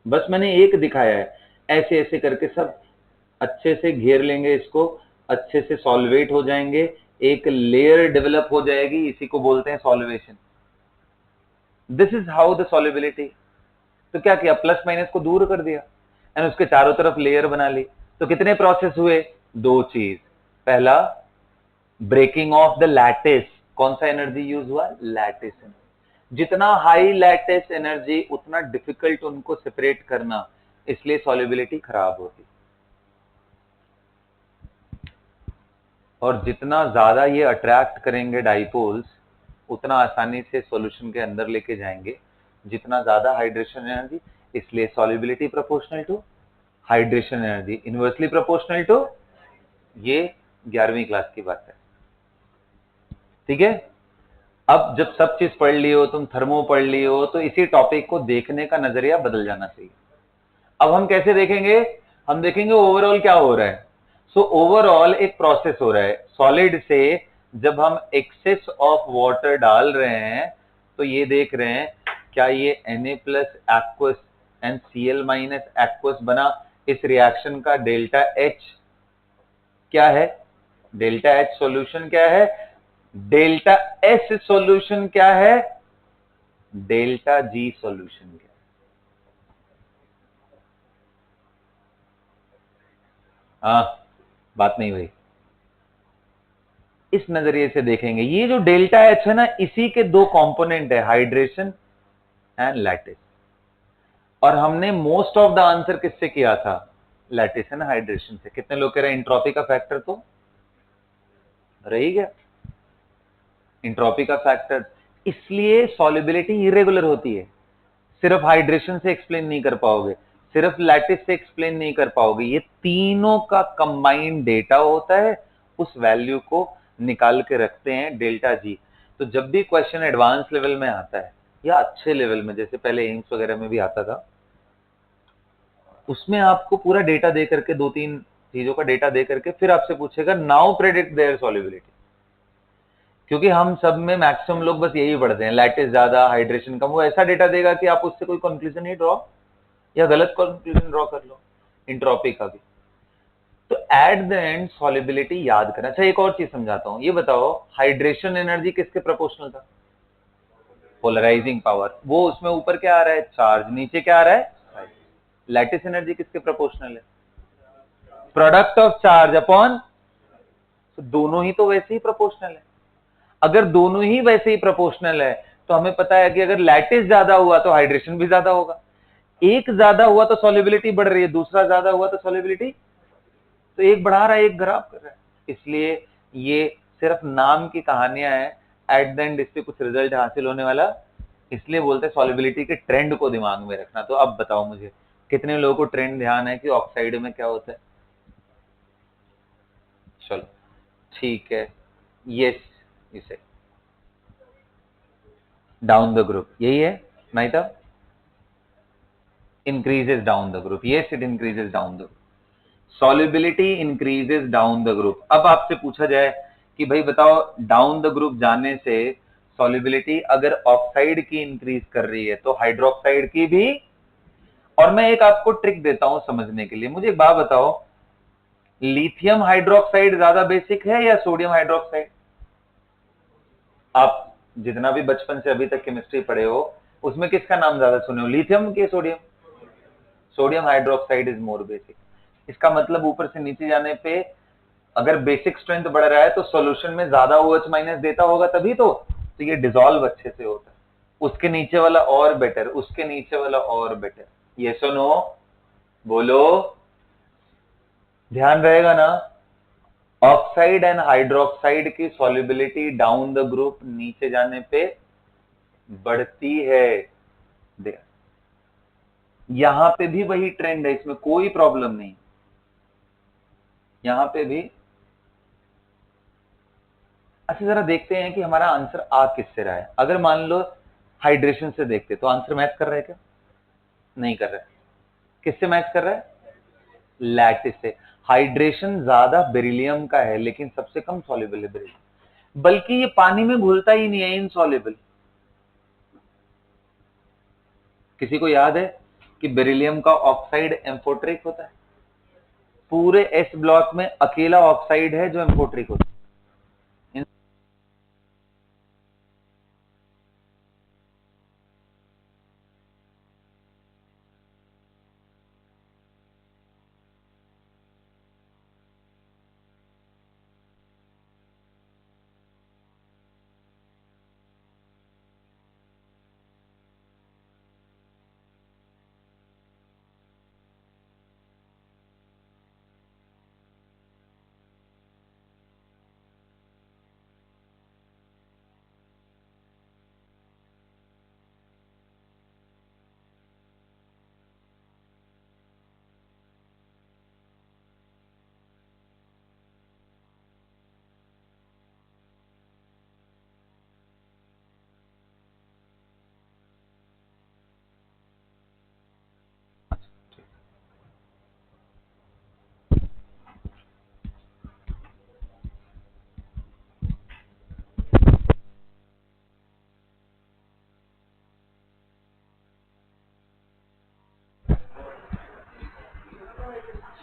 बस मैंने एक दिखाया है, ऐसे ऐसे करके सब अच्छे से घेर लेंगे इसको, अच्छे से सॉल्वेट हो जाएंगे, एक लेयर डेवलप हो जाएगी, इसी को बोलते हैं solvation. This is how the solubility. तो क्या किया, प्लस माइनस को दूर कर दिया एंड उसके चारों तरफ लेयर बना ली। तो कितने प्रोसेस हुए, दो चीज। पहला, ब्रेकिंग ऑफ द लैटिस। कौन सा एनर्जी यूज हुआ, लैटिस एनर्जी। जितना हाई लैटिस एनर्जी उतना डिफिकल्ट उनको सेपरेट करना, इसलिए सॉल्युबिलिटी खराब होती। और जितना ज्यादा ये अट्रैक्ट करेंगे डाइपोल्स, उतना आसानी से सॉल्यूशन के अंदर लेके जाएंगे, जितना ज्यादा हाइड्रेशन एनर्जी, इसलिए solubility proportional to hydration energy, inversely proportional to. ये 11वीं क्लास की बात है, ठीक है। अब जब सब चीज पढ़ ली हो, तुम थर्मो पढ़ ली हो, तो इसी टॉपिक को देखने का नजरिया बदल जाना चाहिए। अब हम कैसे देखेंगे, हम देखेंगे ओवरऑल क्या हो रहा है। सो ओवरऑल एक प्रोसेस हो रहा है सॉलिड से, जब हम एक्सेस ऑफ वाटर डाल रहे हैं तो ये देख रहे हैं क्या ये Na plus aqueous and Cl minus aqueous बना। इस रिएक्शन का डेल्टा H क्या है, डेल्टा H सॉल्यूशन क्या है, डेल्टा S सॉल्यूशन क्या है, डेल्टा G सॉल्यूशन क्या है। हाँ, बात नहीं हुई। इस नजरिए से देखेंगे, ये जो डेल्टा एच है ना, इसी के दो कंपोनेंट है, हाइड्रेशन एंड लैटिस। और हमने मोस्ट ऑफ द आंसर किससे किया था, लैटिस है ना, हाइड्रेशन से। कितने लोग कह रहे हैं इंट्रोपी का फैक्टर तो रही गया, इंट्रोपी का फैक्टर। इसलिए सॉल्युबिलिटी इरेगुलर होती है। सिर्फ हाइड्रेशन से एक्सप्लेन नहीं कर पाओगे, सिर्फ लैटिस से एक्सप्लेन नहीं कर पाओगे, ये तीनों का कंबाइंड डेटा होता है, उस वैल्यू को निकाल के रखते हैं डेल्टा जी। तो जब भी क्वेश्चन एडवांस लेवल में आता है या अच्छे लेवल में, जैसे पहले एम्स वगैरह में भी आता था, उसमें आपको पूरा डेटा दे करके, दो तीन चीजों का डेटा दे करके फिर आपसे पूछेगा नाउ प्रेडिक्ट देयर सॉल्युबिलिटी। क्योंकि हम सब में मैक्सिमम लोग बस यही पढ़ते हैं, लैटिस ज्यादा हाइड्रेशन कम, वो ऐसा डेटा देगा कि आप उससे कोई कंक्लूजन ही ड्रॉ या गलत कंक्लूजन ड्रॉ कर लो, इंट्रोपी का भी। तो एट द एंड सॉल्युबिलिटी याद करना। अच्छा, एक और चीज समझाता हूं, ये बताओ हाइड्रेशन एनर्जी किसके प्रोपोर्शनल था, पोलराइजिंग पावर। वो उसमें ऊपर क्या आ रहा है, चार्ज, नीचे क्या आ रहा है, लैटिस एनर्जी किसके प्रोपोर्शनल है, प्रोडक्ट ऑफ चार्ज अपॉन, दोनों ही तो वैसे ही प्रोपोर्शनल है। अगर दोनों ही वैसे ही प्रोपोर्शनल है तो हमें पता है कि अगर लैटिस ज्यादा हुआ तो हाइड्रेशन भी ज्यादा होगा। एक ज्यादा हुआ तो सॉल्युबिलिटी बढ़ रही है, दूसरा ज्यादा हुआ तो सॉल्युबिलिटी, तो एक बढ़ा रहा है एक खराब कर रहा है। इसलिए ये सिर्फ नाम की कहानियां हैं, एट द एंड इससे कुछ रिजल्ट हासिल होने वाला, इसलिए बोलते हैं सॉल्युबिलिटी के ट्रेंड को दिमाग में रखना। तो अब बताओ मुझे, कितने लोगों को ट्रेंड ध्यान है कि ऑक्साइड में क्या होता है, चलो ठीक है, यस, इसे डाउन द ग्रुप, यही है नहीं था, increases down the group, yes it increases down the group, solubility increases down the group। अब आपसे पूछा जाए कि भाई बताओ डाउन द ग्रुप जाने से सॉल्युबिलिटी अगर ऑक्साइड की इंक्रीज कर रही है तो हाइड्रोक्साइड की भी। और मैं एक आपको ट्रिक देता हूं समझने के लिए, मुझे एक बात बताओ, लिथियम हाइड्रोक्साइड ज्यादा बेसिक है या सोडियम हाइड्रोक्साइड। आप जितना भी बचपन से अभी तक केमिस्ट्री पढ़े हो, उसमें किसका नाम ज्यादा सुने हो, लिथियम के sodium. Sodium hydroxide is more basic. इसका मतलब ऊपर से नीचे जाने पे अगर बेसिक स्ट्रेंथ बढ़ रहा है तो सॉल्यूशन में ज्यादा OH माइनस देता होगा तभी तो ये डिसॉल्व अच्छे से होता है। उसके नीचे वाला और बेटर, उसके नीचे वाला और बेटर, यस और नो बोलो, ध्यान रहेगा ना। ऑक्साइड एंड हाइड्रोक्साइड की सॉल्युबिलिटी डाउन द ग्रुप नीचे जाने पे बढ़ती है। देख, यहां पे भी वही ट्रेंड है, इसमें कोई प्रॉब्लम नहीं, यहां पे भी अच्छा जरा देखते हैं कि हमारा आंसर आ किससे रहा है। अगर मान लो हाइड्रेशन से देखते तो आंसर मैच कर रहा है क्या? नहीं कर रहा है। किससे मैच कर रहा है? लैटिस से। हाइड्रेशन ज्यादा बेरिलियम का है लेकिन सबसे कम सॉल्युबल है बेरिलियम, बल्कि ये पानी में घुलता ही नहीं है, इनसॉल्युबल। किसी को याद है कि बेरिलियम का ऑक्साइड एम्फोट्रिक होता है? पूरे एस ब्लॉक में अकेला ऑक्साइड है जो एम्फोट्रिक होता है।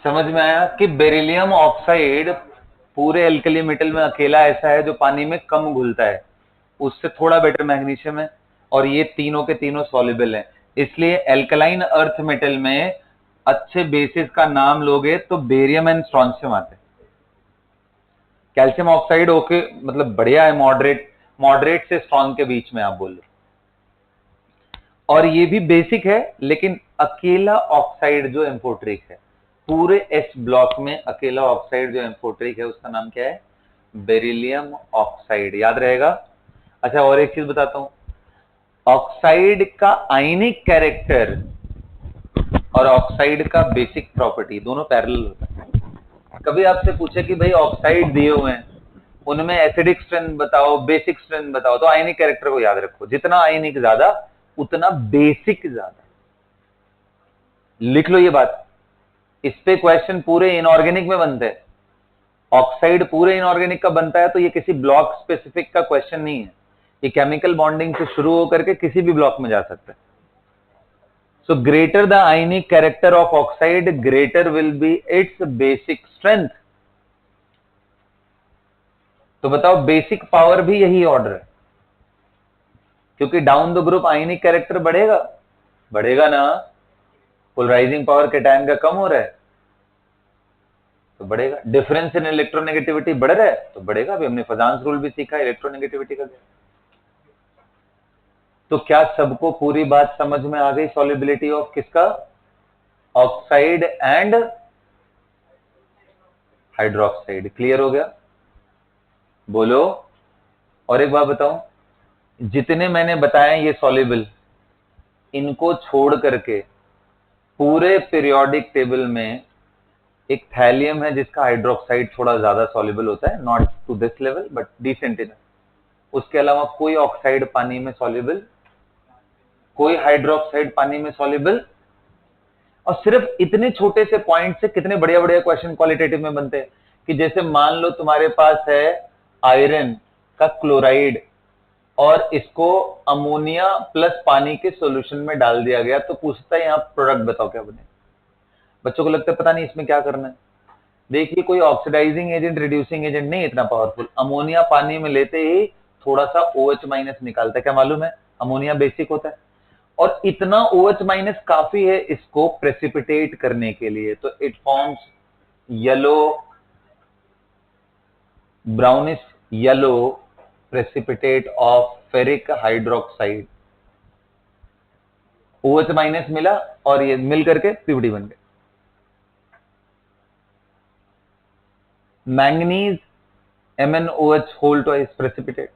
समझ में आया कि बेरिलियम ऑक्साइड पूरे एल्कली मेटल में अकेला ऐसा है जो पानी में कम घुलता है, उससे थोड़ा बेटर मैग्नीशियम है, और ये तीनों के तीनों सॉल्युबल हैं। इसलिए एल्कलाइन अर्थ मेटल में अच्छे बेसिस का नाम लोगे तो बेरियम एंड स्ट्रॉन्शियम आते हैं। कैल्शियम ऑक्साइड ओके, मतलब बढ़िया है, मॉडरेट, मॉडरेट से स्ट्रॉन्ग के बीच में आप बोल लो, और ये भी बेसिक है, लेकिन अकेला ऑक्साइड जो एम्फोट्रिक है पूरे एस ब्लॉक में, अकेला ऑक्साइड जो एम्फोट्रिक है उसका नाम क्या है? Beryllium oxide. याद रहेगा। अच्छा और एक चीज बताता हूं, ऑक्साइड का आयनिक कैरेक्टर और ऑक्साइड का बेसिक प्रॉपर्टी दोनों पैरेलल होता है। कभी आपसे पूछे कि भाई ऑक्साइड दिए हुए हैं, उनमें एसिडिक स्ट्रेंथ बताओ, बेसिक स्ट्रेंथ बताओ, तो आयनिक कैरेक्टर को याद रखो, जितना आयनिक ज्यादा उतना बेसिक ज्यादा। लिख लो ये बात, इस पे क्वेश्चन पूरे इनऑर्गेनिक में बनते हैं। ऑक्साइड पूरे इनऑर्गेनिक का बनता है, तो ये किसी ब्लॉक स्पेसिफिक का क्वेश्चन नहीं है, ये केमिकल बॉन्डिंग से शुरू होकर के किसी भी ब्लॉक में जा सकता है। So greater the ionic character of oxide, greater will be its basic strength. तो बताओ बेसिक पावर भी यही ऑर्डर है, क्योंकि down the group ionic character बढ़ेगा, बढ़ेगा ना, पोलराइजिंग पावर कैटायन का कम हो रहा है तो बढ़ेगा, डिफरेंस इन इलेक्ट्रोनेगेटिविटी बढ़ रहा है तो बढ़ेगा। अभी हमने फजांस रूल भी सीखा इलेक्ट्रोनेगेटिविटी का। तो क्या सबको पूरी बात समझ में आ गई? सॉल्युबिलिटी ऑफ किसका? Oxide and hydroxide. क्लियर हो गया? बोलो। और एक बात बताऊं, जितने मैंने बताए ये सॉल्युबल, इनको छोड़ करके पूरे पीरियोडिक टेबल में एक थैलियम है जिसका हाइड्रोक्साइड थोड़ा ज्यादा सॉल्युबल होता है, not to this level but decent enough. उसके अलावा कोई ऑक्साइड पानी में सॉल्युबल, कोई हाइड्रोक्साइड पानी में सॉल्युबल। और सिर्फ इतने छोटे से पॉइंट से कितने बढ़िया बढ़िया क्वेश्चन क्वालिटेटिव में बनते हैं, कि जैसे मान लो तुम्हारे पास है आयरन का क्लोराइड और इसको अमोनिया प्लस पानी के सॉल्यूशन में डाल दिया गया, तो पूछता है यहाँ प्रोडक्ट बताओ क्या बने। बच्चों को लगता है पता नहीं इसमें क्या करना है। देखिए कोई ऑक्सीडाइजिंग एजेंट, रिड्यूसिंग एजेंट नहीं इतना पावरफुल, अमोनिया पानी में लेते ही थोड़ा सा OH माइनस निकालता है। क्या मालूम है? अमोनिया बेसिक होता है, और इतना OH माइनस काफी है इसको प्रेसिपिटेट करने के लिए, तो it forms yellow, brownish yellow precipitate of ferric hydroxide. OH minus मिला और ये मिल करके PVD बन गए। Manganese MnOH whole twice precipitate,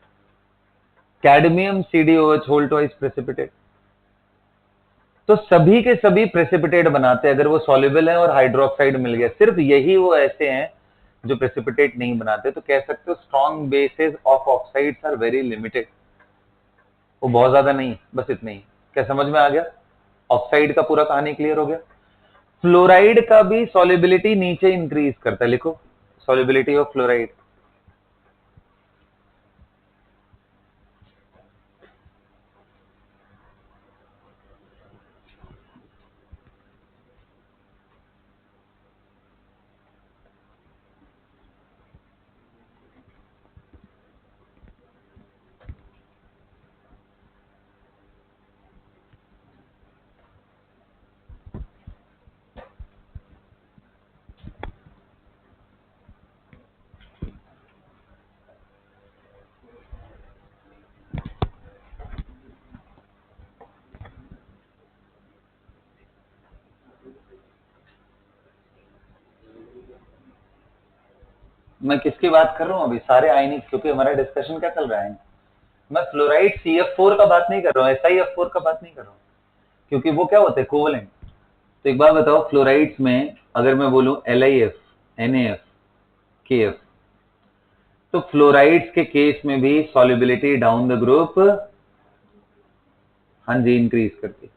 cadmium CdOH whole twice precipitate। तो सभी के सभी प्रेसिपिटेट बनाते हैं अगर वो सॉल्युबल है और हाइड्रोक्साइड मिल गया। सिर्फ यही वो ऐसे हैं जो प्रेसिपिटेट नहीं बनाते, तो कह सकते हो strong basis of oxides are very limited, वो बहुत ज्यादा नहीं, बस इतने ही। क्या समझ में आ गया? ऑक्साइड का पूरा कहानी क्लियर हो गया। फ्लोराइड का भी सॉलिबिलिटी नीचे इंक्रीज करता है, लिखो सॉलिबिलिटी ऑफ फ्लोराइड। मैं किसकी बात कर रहा हूं अभी? सारे आयनिक, क्योंकि हमारा डिस्कशन क्या चल रहा है, मैं फ्लोराइड CF4 का बात नहीं कर रहा हूँ, SiF4 का बात नहीं कर रहा हूँ, क्योंकि वो क्या होते हैं, कोवलेंट। तो एक बात बताओ, फ्लोराइड्स में अगर मैं बोलूं LiF, NaF, KF, तो फ्लोराइड्स के केस में भी सॉलिबिलिटी डाउन द ग्रुप, हाँ जी, इंक्रीज करती।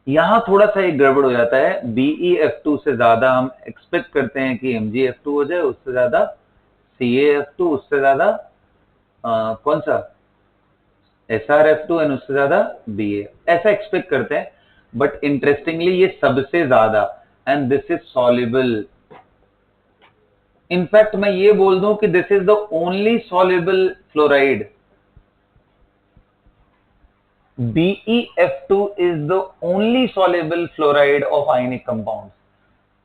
यहां थोड़ा सा एक गड़बड़ हो जाता है, BeF2 से ज्यादा हम एक्सपेक्ट करते हैं कि MgF2 हो जाए, उससे ज्यादा CaF2, उससे ज्यादा कौन सा SrF2, एंड उससे ज्यादा Ba, ऐसा एक्सपेक्ट करते हैं। बट इंटरेस्टिंगली ये सबसे ज्यादा, and this is soluble. In fact मैं ये बोल दूं कि this is the only soluble fluoride. BeF2 is the only soluble fluoride of ionic compounds।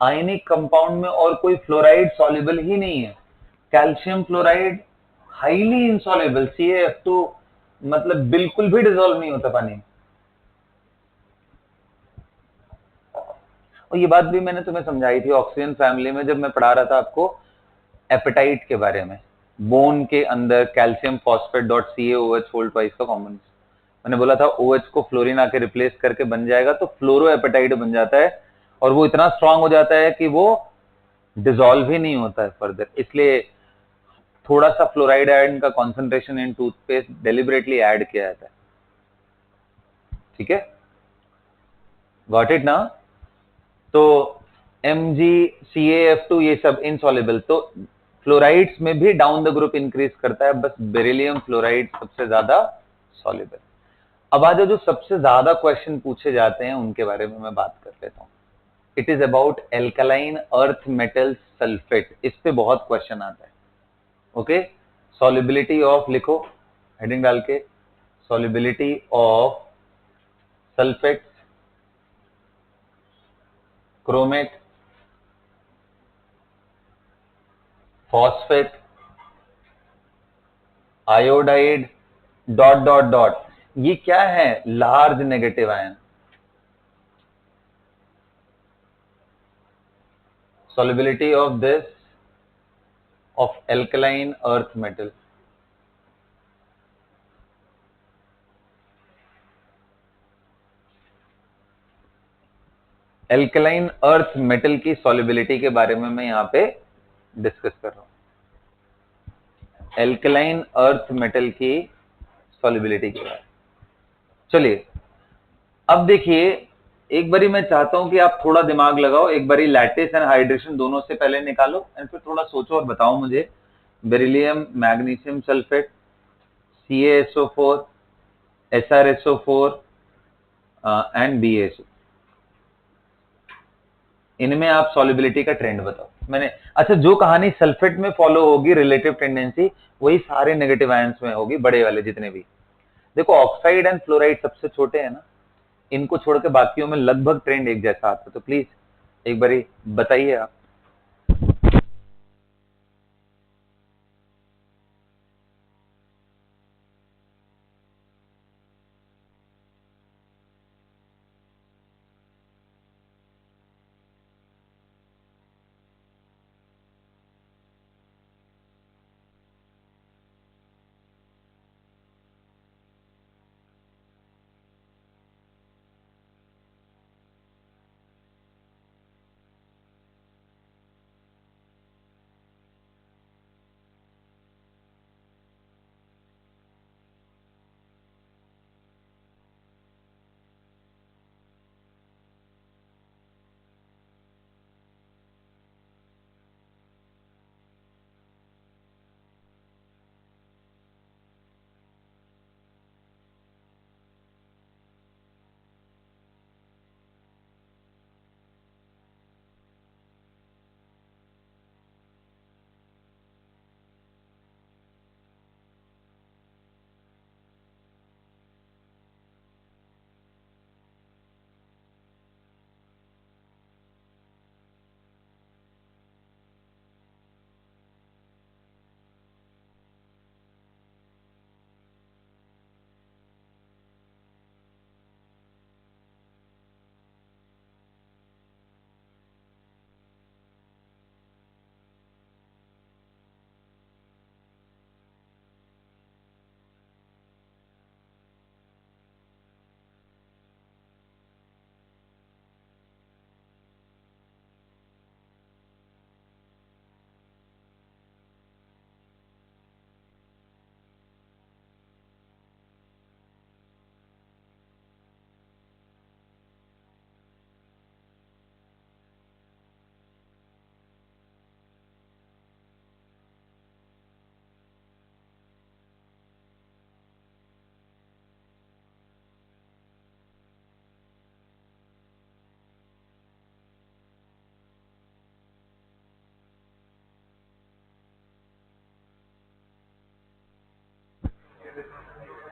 Ionic compound में और कोई फ्लोराइड सॉल्युबल ही नहीं है। Calcium fluoride highly insoluble, CaF2 मतलब बिल्कुल भी डिसॉल्व नहीं होता पानी में। और ये बात भी मैंने तुम्हें समझाई थी ऑक्सीजन फैमिली में, जब मैं पढ़ा रहा था आपको एपेटाइट के बारे में। बोन के अंदर calcium phosphate dot CaOH whole twice का कॉमन, मैंने बोला था OH को फ्लोरीन आके रिप्लेस करके बन जाएगा तो फ्लोरो एपेटाइट बन जाता है, और वो इतना स्ट्रांग हो जाता है कि वो डिसॉल्व ही नहीं होता है फर्दर। इसलिए थोड़ा सा फ्लोराइड आयरन का concentration in toothpaste deliberately add किया जाता है। ठीक है, गॉट इट ना? तो MgCaF2 ये सब इनसॉल्युबल, तो फ्लोराइड्स में भी डाउन द ग्रुप इंक्रीज करता है, बस बेरिलियम फ्लोराइड सबसे ज्यादा सॉल्युबल। अब आज जो सबसे ज्यादा क्वेश्चन पूछे जाते हैं उनके बारे में मैं बात कर लेता हूं। It is about alkaline earth metal sulphate, इस पे बहुत क्वेश्चन आता है। ओके, सॉल्युबिलिटी ऑफ, लिखो हेडिंग डाल के, solubility of sulphate, chromate, phosphate, iodide, dot dot dot, ये क्या है? Large negative ion. Solubility of this, of alkaline earth metal. Alkaline earth metal की सॉल्युबिलिटी के बारे में मैं यहां पे डिस्कस कर रहा हूं। एल्कलाइन अर्थ मेटल की सॉल्युबिलिटी के बारे में चलिए अब देखिए। एक बारी मैं चाहता हूं कि आप थोड़ा दिमाग लगाओ, एक बारी लैटिस एंड हाइड्रेशन दोनों से पहले निकालो, एंड फिर थोड़ा सोचो और बताओ मुझे। Beryllium magnesium sulphate, CaSO4, SrSO4 and BaSO, इनमें आप सॉल्युबिलिटी का ट्रेंड बताओ। मैंने, अच्छा, जो कहानी सल्फेट में फॉलो होगी रिलेटिव टेंडेंसी, वही सारे नेगेटिव आयंस में होगी, बड़े वाले जितने भी। देखो ऑक्साइड एंड फ्लोराइड सबसे छोटे हैं ना, इनको छोड़ के बाकियों में लगभग ट्रेंड एक जैसा आता है। तो प्लीज एक बारी बताइए आप।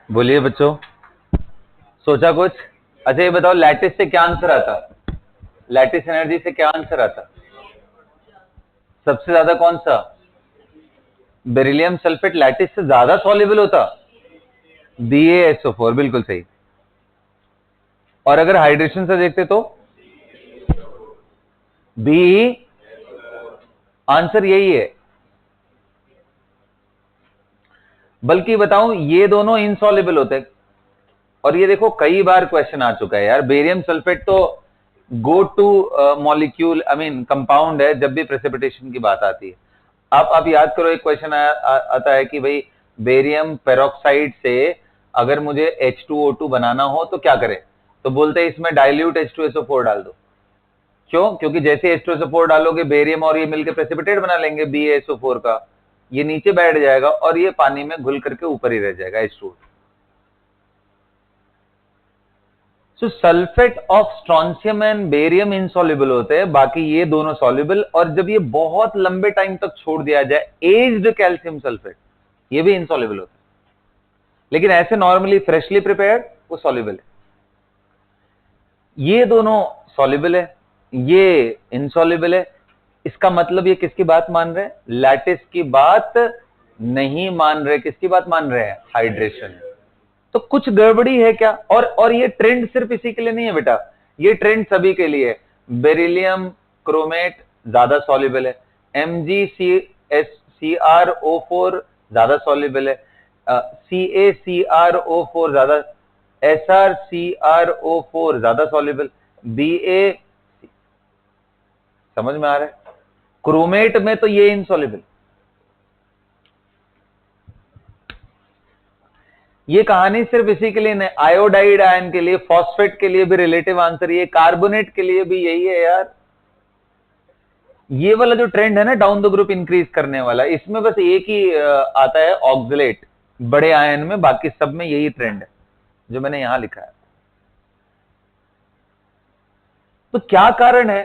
बोलिए बच्चों, सोचा कुछ? अच्छा ये बताओ, लैटिस से क्या आंसर आता? लैटिस एनर्जी से क्या आंसर आता? सबसे ज्यादा कौन सा? बेरिलियम सल्फेट लैटिस से ज्यादा सॉल्युबल होता? BaSO4, बिल्कुल सही। और अगर हाइड्रेशन से देखते तो बी, आंसर यही है। बल्कि बताऊं, ये दोनों इनसॉल्युबल होते हैं। और ये देखो कई बार क्वेश्चन आ चुका है यार, बेरियम सल्फेट तो go two molecule, I mean compound है जब भी प्रेसिपिटेशन की बात आती है। आप याद करो, एक क्वेश्चन आता है कि भाई बेरियम पेरोक्साइड से अगर मुझे H2O2 बनाना हो तो क्या करें? तो बोलते हैं इसमें डाइल्यूट H2SO4 डाल दो। क्यों? क्योंकि जैसे H2SO4 डालोगे, बेरियम और ये मिलकर प्रेसिपिटेट बना लेंगे BaSO4 का, ये नीचे बैठ जाएगा और ये पानी में घुल करके ऊपर ही रह जाएगा H2O2। So sulphate of strontium and barium insoluble होते हैं, बाकी ये दोनों सॉल्युबल। और जब ये बहुत लंबे टाइम तक छोड़ दिया जाए, एज्ड कैल्शियम सल्फेट, ये भी इनसॉल्युबल होता है। लेकिन ऐसे नॉर्मली फ्रेशली प्रिपेयर्ड वो सॉल्युबल है। ये दोनों सॉल्युबल है, ये इनसॉल्युबल है। इसका मतलब ये किसकी बात मान रहे हैं? लैटिस की बात नहीं मान रहे। किसकी बात मान रहे हैं? हाइड्रेशन। तो कुछ गड़बड़ी है क्या? और ये ट्रेंड सिर्फ इसी के लिए नहीं है बेटा, ये ट्रेंड सभी के लिए है। बेरिलियम क्रोमेट ज्यादा सॉल्युबल है, MgCrO4 ज्यादा सॉल्युबल है, CaCrO4 ज्यादा, SrCrO4 ज्यादा सॉल्युबल, Ba, समझ में आ रहा है? क्रोमेट में तो ये इनसॉल्युबल। ये कहानी सिर्फ इसी के लिए नहीं, आयोडाइड आयन के लिए, फॉस्फेट के लिए भी रिलेटिव आंसर ये, कार्बोनेट के लिए भी यही है यार। ये वाला जो ट्रेंड है ना, डाउन द ग्रुप इंक्रीज करने वाला, इसमें बस एक ही आता है ऑक्सलेट बड़े आयन में, बाकी सब में यही ट्रेंड है जो मैंने यहां लिखा है। तो क्या कारण है?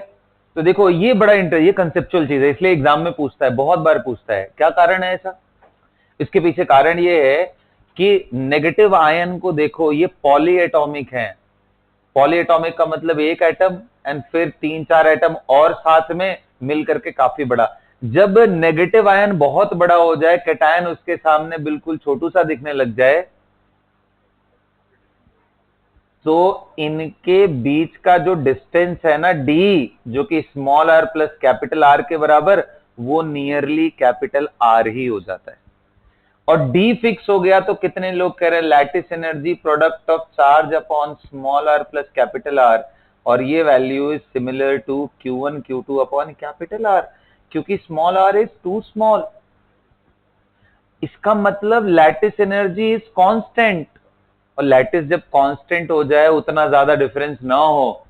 तो देखो ये बड़ा ये कंसेप्चुअल चीज है, इसलिए एग्जाम में पूछता है, बहुत बार पूछता है क्या कारण है ऐसा। इसके पीछे कारण ये है कि नेगेटिव आयन को देखो, ये पॉली एटॉमिक है। पॉली एटॉमिक का मतलब एक एटम एंड फिर 3-4 एटम और साथ में मिल करके काफी बड़ा। जब नेगेटिव आयन बहुत बड़ा हो जाए, कैटायन उसके सामने बिल्कुल छोटू सा दिखने लग जाए, तो इनके बीच का जो डिस्टेंस है ना d, जो कि small r plus capital R के बराबर, वो नियरली कैपिटल R ही हो जाता है। और d फिक्स हो गया तो कितने लोग कह रहे हैं lattice energy product of charge upon small r plus capital R, और ये value is similar to Q1 Q2 upon capital R, क्योंकि small r is too small. इसका मतलब लैटिस एनर्जी इज कांस्टेंट, और लैटिस जब कांस्टेंट हो जाए, उतना ज्यादा डिफरेंस ना हो,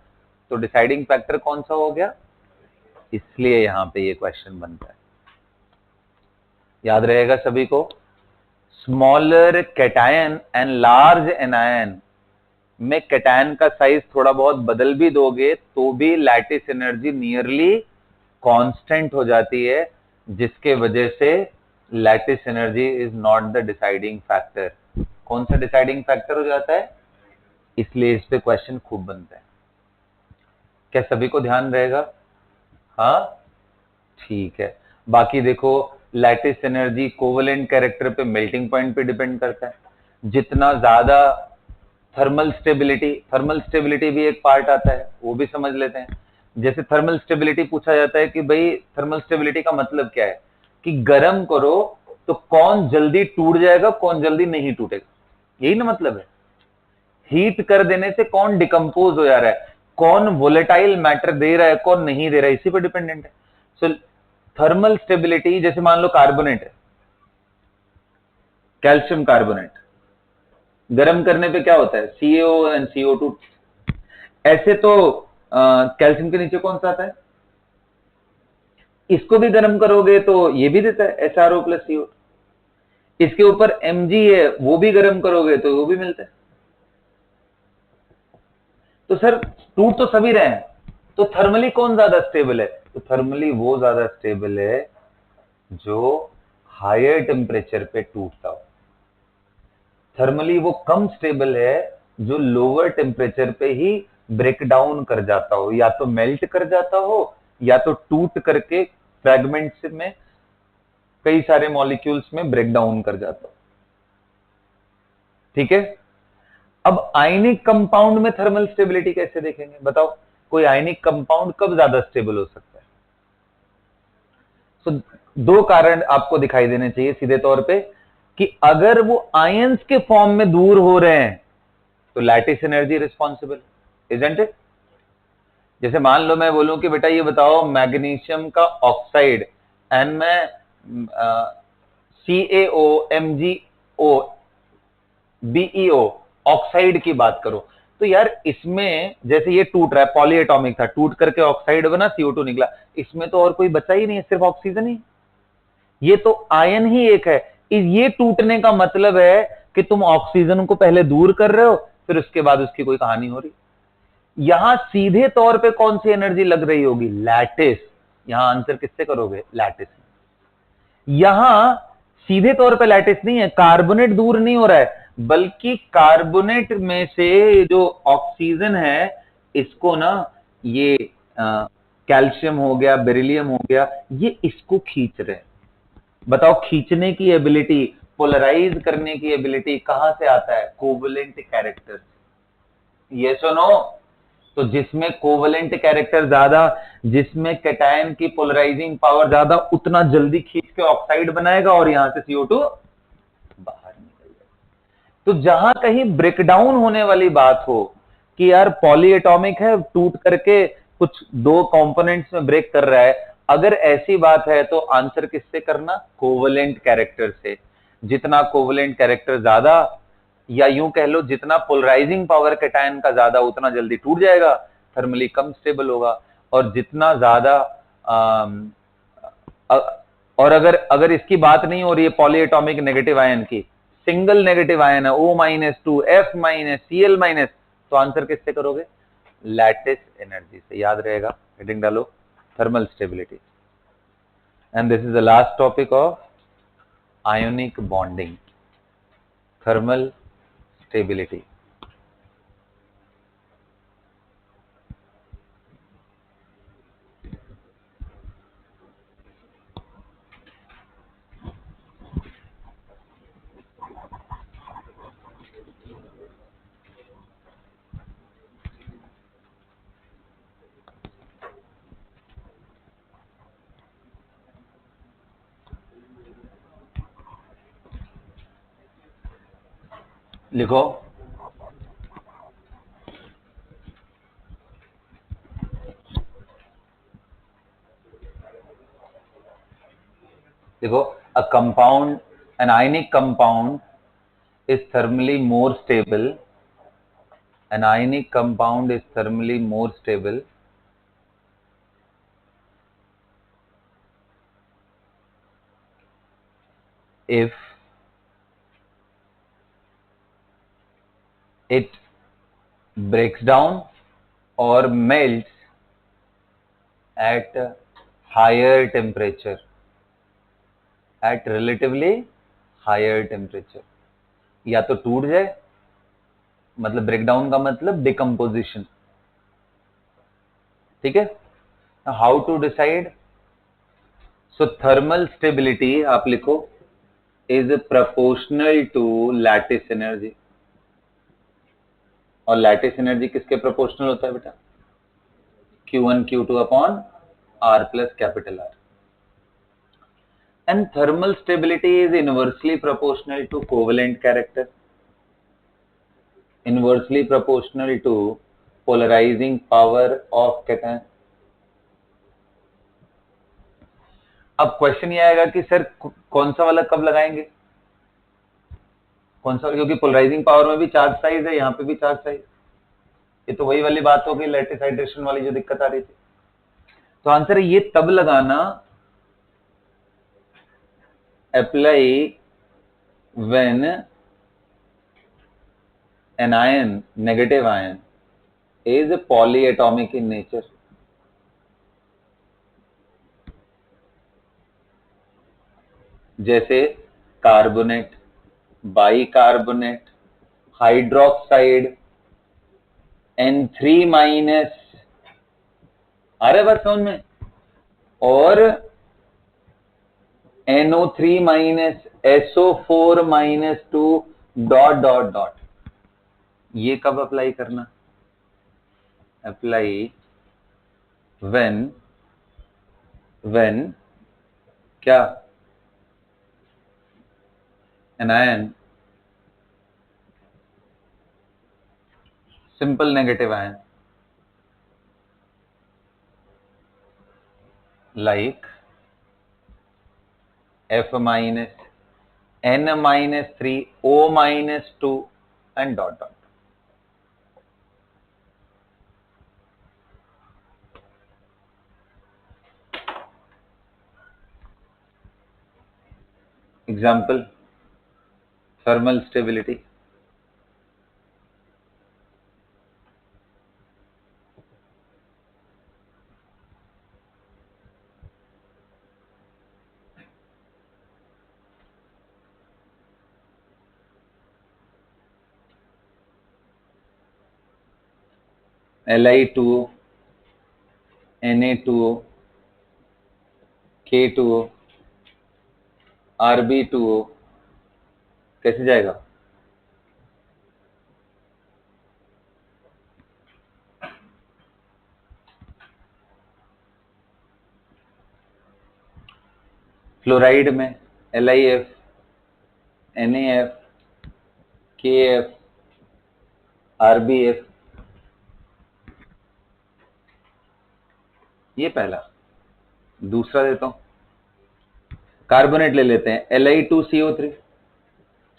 तो डिसाइडिंग फैक्टर कौन सा हो गया? इसलिए यहां पे ये क्वेश्चन बनता है। याद रहेगा सभी को, smaller cation and large anion में कैटायन का साइज थोड़ा बहुत बदल भी दोगे तो भी लैटिस एनर्जी नियरली कांस्टेंट हो जाती है, जिसके वजह से lattice energy is not the deciding factor. कौन सा डिसाइडिंग फैक्टर हो जाता है? इसलिए इस पे क्वेश्चन खूब बनता है। क्या सभी को ध्यान रहेगा? हाँ ठीक है। बाकी देखो, लैटिस एनर्जी कोवेलेंट कैरेक्टर पे, मेल्टिंग पॉइंट पे डिपेंड करता है। जितना ज्यादा थर्मल स्टेबिलिटी भी एक पार्ट आता है, वो भी समझ लेते हैं। जैसे थर्मल स्टेबिलिटी पूछा जाता है कि भाई थर्मल स्टेबिलिटी का मतलब क्या है, कि गर्म करो तो कौन जल्दी टूट जाएगा, कौन जल्दी नहीं टूटेगा, यही ना मतलब है। हीट कर देने से कौन डिकम्पोज हो जा रहा है, कौन वोलेटाइल मैटर दे रहा है, कौन नहीं दे रहा है, इसी पर डिपेंडेंट है। सो थर्मल स्टेबिलिटी, जैसे मान लो कार्बोनेट है, कैल्शियम कार्बोनेट, गर्म करने पे क्या होता है? CaO and CO2। ऐसे तो कैल्शियम के नीचे कौन सा आता है? इसको भी गर्म करोगे तो ये भी देता है SrO प्लस CO। इसके ऊपर Mg है, वो भी गर्म करोगे तो वो भी मिलता है। तो सर टूट तो सभी रहे हैं, तो थर्मली कौन ज्यादा स्टेबल है? तो थर्मली वो ज्यादा स्टेबल है जो हायर टेम्परेचर पे टूटता हो। थर्मली वो कम स्टेबल है जो लोअर टेम्परेचर पे ही ब्रेक डाउन कर जाता हो, या तो मेल्ट कर जाता हो या तो टूट करके फ्रैगमेंट्स में कई सारे मॉलिक्यूल्स में ब्रेक डाउन कर जाता हो। ठीक है, अब आयनिक कंपाउंड में थर्मल स्टेबिलिटी कैसे देखेंगे बताओ? कोई आयनिक कंपाउंड कब ज्यादा स्टेबल हो सकता है? तो दो कारण आपको दिखाई देने चाहिए सीधे तौर पे, कि अगर वो आयंस के फॉर्म में दूर हो रहे हैं तो lattice energy responsible, isn't it? जैसे मान लो मैं बोलूं कि बेटा ये बताओ मैग्नीशियम का ऑक्साइड, एंड मैं CaO BeO ऑक्साइड की बात करो, तो यार इसमें जैसे ये टूट रहा है, पॉलीएटॉमिक था, टूट करके ऑक्साइड बना, CO2 निकला, इसमें तो और कोई बचा ही नहीं है, सिर्फ ऑक्सीजन ही, ये तो आयन ही एक है। ये टूटने का मतलब है कि तुम ऑक्सीजन को पहले दूर कर रहे हो, फिर उसके बाद उसकी कोई कहानी हो रही। यहां सीधे तौर पे कौन सी एनर्जी लग रही होगी? लैटिस। यहां आंसर किससे करोगे? लैटिस। यहां सीधे तौर पे लैटिस नहीं है, कार्बोनेट दूर नहीं हो रहा है, बल्कि कार्बोनेट में से जो ऑक्सीजन है, इसको ना ये कैल्शियम हो गया, बेरिलियम हो गया, ये इसको खींच रहे हैं। बताओ, खींचने की एबिलिटी, पोलराइज करने की एबिलिटी कहां से आता है? Covalent character. यस और नो? तो जिसमें कोवलेंट कैरेक्टर ज्यादा, जिसमें कैटायन की पोलराइजिंग पावर ज्यादा, उतना जल्दी खींच के ऑक्साइड बनाएगा और यहां से CO2 बाहर निकल जाएगा। तो जहां कहीं ब्रेकडाउन होने वाली बात हो कि यार पॉलीएटॉमिक है, टूट करके कुछ दो कंपोनेंट्स में ब्रेक कर रहा है, अगर ऐसी बात है तो आंसर किससे करना? कोवलेंट कैरेक्टर से। जितना कोवलेंट कैरेक्टर ज्यादा, या यूं कह लो जितना पोलराइजिंग पावर कैटायन का ज्यादा, उतना जल्दी टूट जाएगा, थर्मली कम स्टेबल होगा। और जितना ज्यादा और अगर इसकी बात नहीं हो रही है पॉलीएटॉमिक नेगेटिव आयन की, सिंगल नेगेटिव आयन है, O-2 F-, Cl-, तो आंसर किससे करोगे? लैटिस एनर्जी से। याद रहेगा, हेडिंग डालो thermal stability. And this is the last topic of ionic bonding, thermal stability. लिखो, देखो, a compound, an ionic compound is thermally more stable, an ionic compound is thermally more stable if it breaks down or melts at higher temperature, at relatively higher temperature। या तो टूट जाए, मतलब breakdown का मतलब decomposition. ठीक है, how to decide? So thermal stability आप लिखो is proportional to lattice energy. और लैटिस एनर्जी किसके प्रोपोर्शनल होता है बेटा? Q1 Q2 upon R plus capital R। And thermal stability is inversely proportional to covalent character, inversely proportional to polarizing power of cation। अब question ये आएगा कि sir कौन सा वाला कब लगाएंगे, कौन सा? क्योंकि पोलराइजिंग पावर में भी चार्ज साइज है, यहाँ पे भी चार्ज साइज। ये तो वही वाली बात होगी, लैटिस हाइड्रेशन वाली जो दिक्कत आ रही थी। तो आंसर है ये तब लगाना, apply when an ion, negative ion, is polyatomic in nature। जैसे carbonate, bicarbonate, hydroxide, N3 minus, आ रहा है बात समझ में, और NO3 minus, SO4 minus 2 dot dot dot. ये कब अप्लाई करना? अप्लाई व्हेन क्या? Anion simple negative ion like F minus N minus 3 O minus 2 and dot dot. Example, thermal stability. Li2O, Na2O, K2O, Rb2O, कैसे जाएगा? Fluoride में LiF, NaF, KF, RbF, ये पहला। दूसरा देता हूं, कार्बोनेट ले लेते हैं, Li2CO3।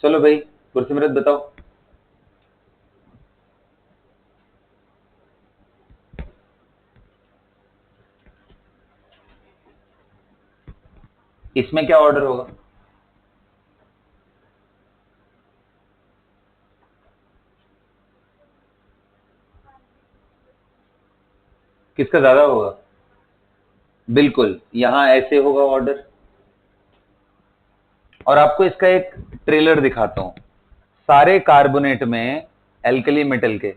चलो भाई गुरसिमरत बताओ, इसमें क्या ऑर्डर होगा? किसका ज्यादा होगा? बिल्कुल, यहां ऐसे होगा ऑर्डर। और आपको इसका एक ट्रेलर दिखाता हूं। सारे कार्बोनेट में एल्कली मेटल के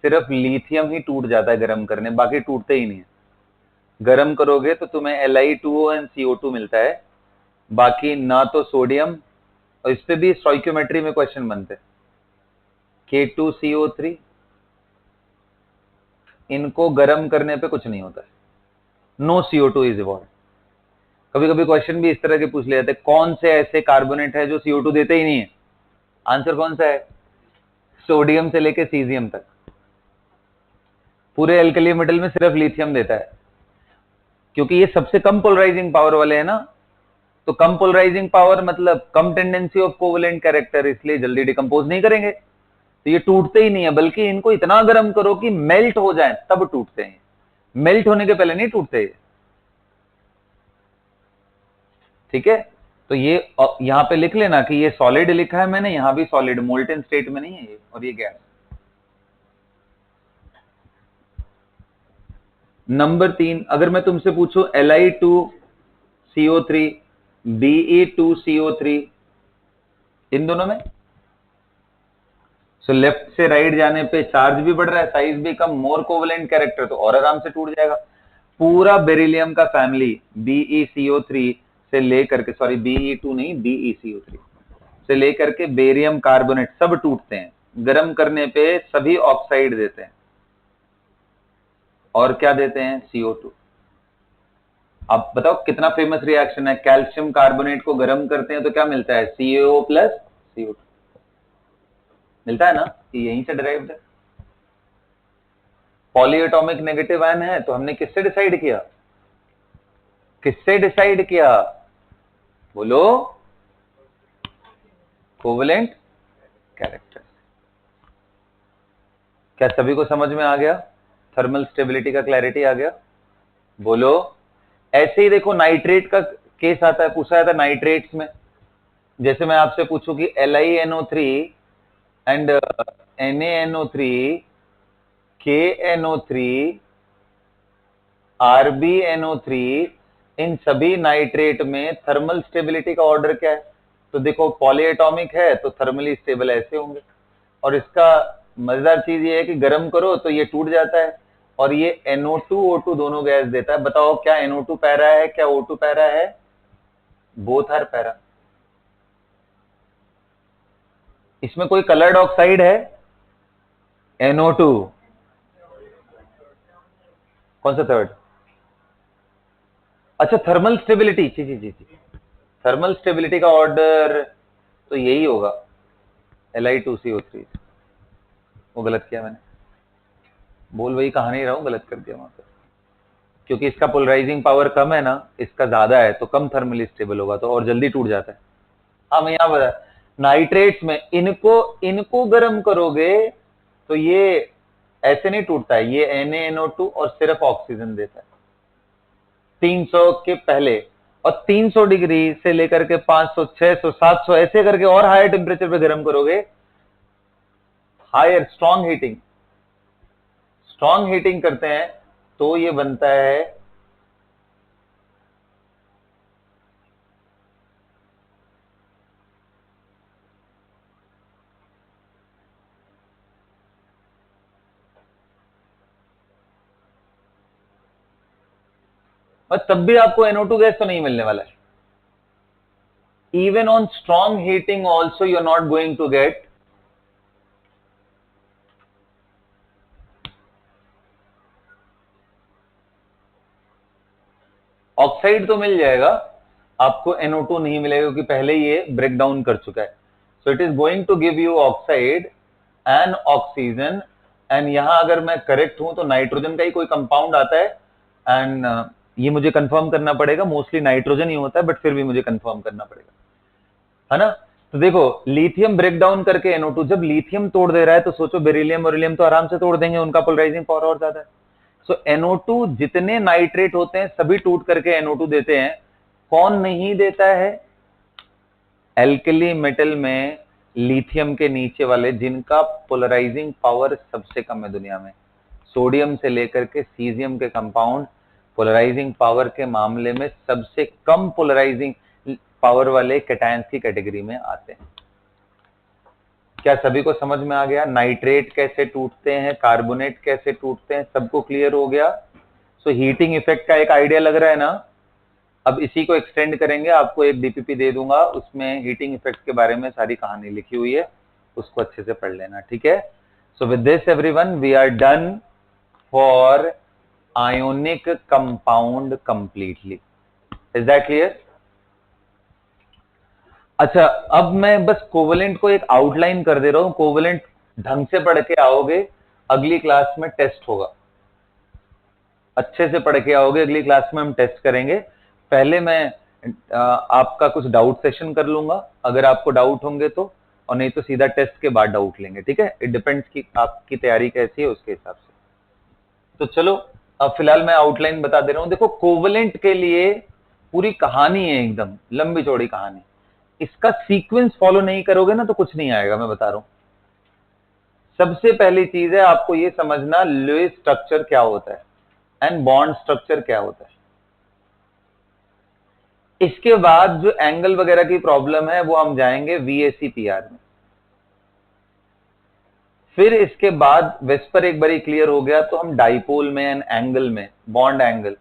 सिर्फ लिथियम ही टूट जाता है गर्म करने, बाकी टूटते ही नहीं है। गर्म करोगे तो तुम्हें Li2O एंड CO2 मिलता है, बाकी ना तो सोडियम, और इस पे भी स्टोइकियोमेट्री में क्वेश्चन बनते, K2CO3, इनको गर्म करने पे कुछ नहीं होता, नो CO2 इज इवॉल्व। कभी कभी क्वेश्चन भी इस तरह के पूछ ले जाते, कौन से ऐसे कार्बोनेट है जो CO2 देते ही नहीं है? आंसर कौन सा है? सोडियम से लेके सीजियम तक। पूरे एल्कली मेटल में सिर्फ लिथियम देता है, क्योंकि ये सबसे कम पोलराइजिंग पावर वाले हैं ना। तो कम पोलराइजिंग पावर मतलब कम टेंडेंसी ऑफ कोवेलेंट कैरेक्टर, इसलिए जल्दी डिकम्पोज नहीं करेंगे, तो ये टूटते ही नहीं है। बल्कि इनको इतना गर्म करो कि मेल्ट हो जाए तब टूटते हैं, मेल्ट होने के पहले नहीं टूटते। ठीक है, तो ये यहां पे लिख लेना कि ये सॉलिड लिखा है मैंने, यहां भी सॉलिड, मोल्टेन स्टेट में नहीं है ये, और ये गैस। नंबर 3, अगर मैं तुमसे पूछूं Li2CO3, Be2CO3, इन दोनों में लेफ्ट से राइट जाने पे चार्ज भी बढ़ रहा है, साइज भी कम, मोर कोवेलेंट कैरेक्टर, तो और आराम से टूट जाएगा। पूरा बेरिलियम का फैमिली BeCO3 से लेकर के, सॉरी Be2 नहीं, BeCO3 से लेकर के बेरियम कार्बोनेट सब टूटते हैं, गर्म करने पे सभी ऑक्साइड देते हैं। और क्या देते हैं? CO2। अब बताओ कितना फेमस रिएक्शन है, कैल्शियम कार्बोनेट को गर्म करते हैं तो क्या मिलता है? CaO प्लस CO2 मिलता है ना, यहीं से डिराइव्ड है। पॉलीएटॉमिक नेगेटिव आयन है, तो हमने किससे डिसाइड किया? किससे डिसाइड किया? बोलो, कोवेलेंट कैरेक्टर। क्या सभी को समझ में आ गया? थर्मल स्टेबिलिटी का क्लैरिटी आ गया? बोलो। ऐसे ही देखो नाइट्रेट का केस आता है, पूछा जाता है नाइट्रेट्स में, जैसे मैं आपसे पूछूं कि LiNO3 and NaNO3, KNO3, RbNO3, इन सभी नाइट्रेट में थर्मल स्टेबिलिटी का ऑर्डर क्या है? तो देखो पॉली एटॉमिक है तो थर्मली स्टेबल ऐसे होंगे, और इसका मजेदार चीज ये है कि गर्म करो तो ये टूट जाता है, और ये NO2 O2 दोनों गैस देता है। बताओ क्या NO2 पैरा है, क्या O2 पैरा है? Both are para. इसमें कोई कलर्ड ऑक्साइड है? NO2। कौन सा थर्ड? अच्छा थर्मल स्टेबिलिटी, जी जी जी जी, थर्मल स्टेबिलिटी का ऑर्डर तो यही होगा, Li2CO3। वो गलत किया मैंने, बोल वही कहा नहीं रहा हूं, गलत कर दिया वहां पर, क्योंकि इसका पोलराइजिंग पावर कम है ना, इसका ज्यादा है तो कम थर्मली स्टेबल होगा तो और जल्दी टूट जाता है। हाँ मैं यहाँ बता, नाइट्रेट्स में इनको गर्म करोगे तो ये ऐसे नहीं टूटता है, ये NaNO2 और सिर्फ ऑक्सीजन देता है 300 के पहले, और 300 डिग्री से लेकर के 500 600 700 ऐसे करके और हायर टेम्परेचर पे गर्म करोगे, हायर स्ट्रॉन्ग हीटिंग करते हैं तो ये बनता है और तब भी आपको NO2 गैस तो नहीं मिलने वाला है। Even on strong heating also you're not going to get oxide, तो मिल जाएगा आपको, NO2 नहीं मिलेगा क्योंकि पहले ये ब्रेक डाउन कर चुका है। So it is going to give you oxide and oxygen, and यहां अगर मैं करेक्ट हूं तो नाइट्रोजन का ही कोई कंपाउंड आता है, एंड ये मुझे कंफर्म करना पड़ेगा, मोस्टली नाइट्रोजन ही होता है बट फिर भी मुझे कंफर्म करना पड़ेगा, है ना। तो देखो लिथियम ब्रेक डाउन करके NO2, जब लिथियम तोड़ दे रहा है तो सोचो बेरिलियम और तो आराम से तोड़ देंगे, उनका पोलराइजिंग पावर और ज्यादा है। सो NO2 जितने नाइट्रेट होते हैं सभी टूट करके NO2 देते हैं। कौन नहीं देता है? एल्कली मेटल में लिथियम के नीचे वाले, जिनका पोलराइजिंग पावर सबसे कम है दुनिया में, सोडियम से लेकर के सीजियम के कंपाउंड पोलराइजिंग पावर के मामले में सबसे कम पोलराइजिंग पावर वाले कैटायंस की कैटेगरी में आते हैं। क्या सभी को समझ में आ गया? नाइट्रेट कैसे टूटते हैं, कार्बोनेट कैसे टूटते हैं, सबको क्लियर हो गया? सो हीटिंग इफेक्ट का एक आइडिया लग रहा है ना। अब इसी को एक्सटेंड करेंगे, आपको एक DPP दे दूंगा, उसमें हीटिंग इफेक्ट के बारे में सारी कहानी लिखी हुई है, उसको अच्छे से पढ़ लेना, ठीक है। So with this everyone we are done for ionic compound completely. Is that clear? अच्छा अब मैं बस कोवेलेंट को एक आउटलाइन कर दे रहा हूं, कोवेलेंट ढंग से पढ़ के आओगे, अगली क्लास में टेस्ट होगा, अच्छे से पढ़ के आओगे, अगली क्लास में हम टेस्ट करेंगे। पहले मैं आपका कुछ डाउट सेशन कर लूंगा, अगर आपको डाउट होंगे तो, और नहीं तो सीधा टेस्ट के बाद डाउट लेंगे, ठीक है। इट डिपेंड्स कि आपकी तैयारी कैसी है उसके हिसाब से। तो चलो अब फिलहाल मैं आउटलाइन बता दे रहा हूं। देखो कोवेलेंट के लिए पूरी कहानी है, एकदम लंबी चौड़ी कहानी, इसका सीक्वेंस फॉलो नहीं करोगे ना तो कुछ नहीं आएगा, मैं बता रहा हूं। सबसे पहली चीज है आपको ये समझना लुईस स्ट्रक्चर क्या होता है एंड बॉन्ड स्ट्रक्चर क्या होता है। इसके बाद जो एंगल वगैरह की प्रॉब्लम है वो हम जाएंगे VAC-PR में। फिर इसके बाद वेस्पर एक बारी क्लियर हो गया तो हम डाइपोल में एंड एंगल में, bond angle,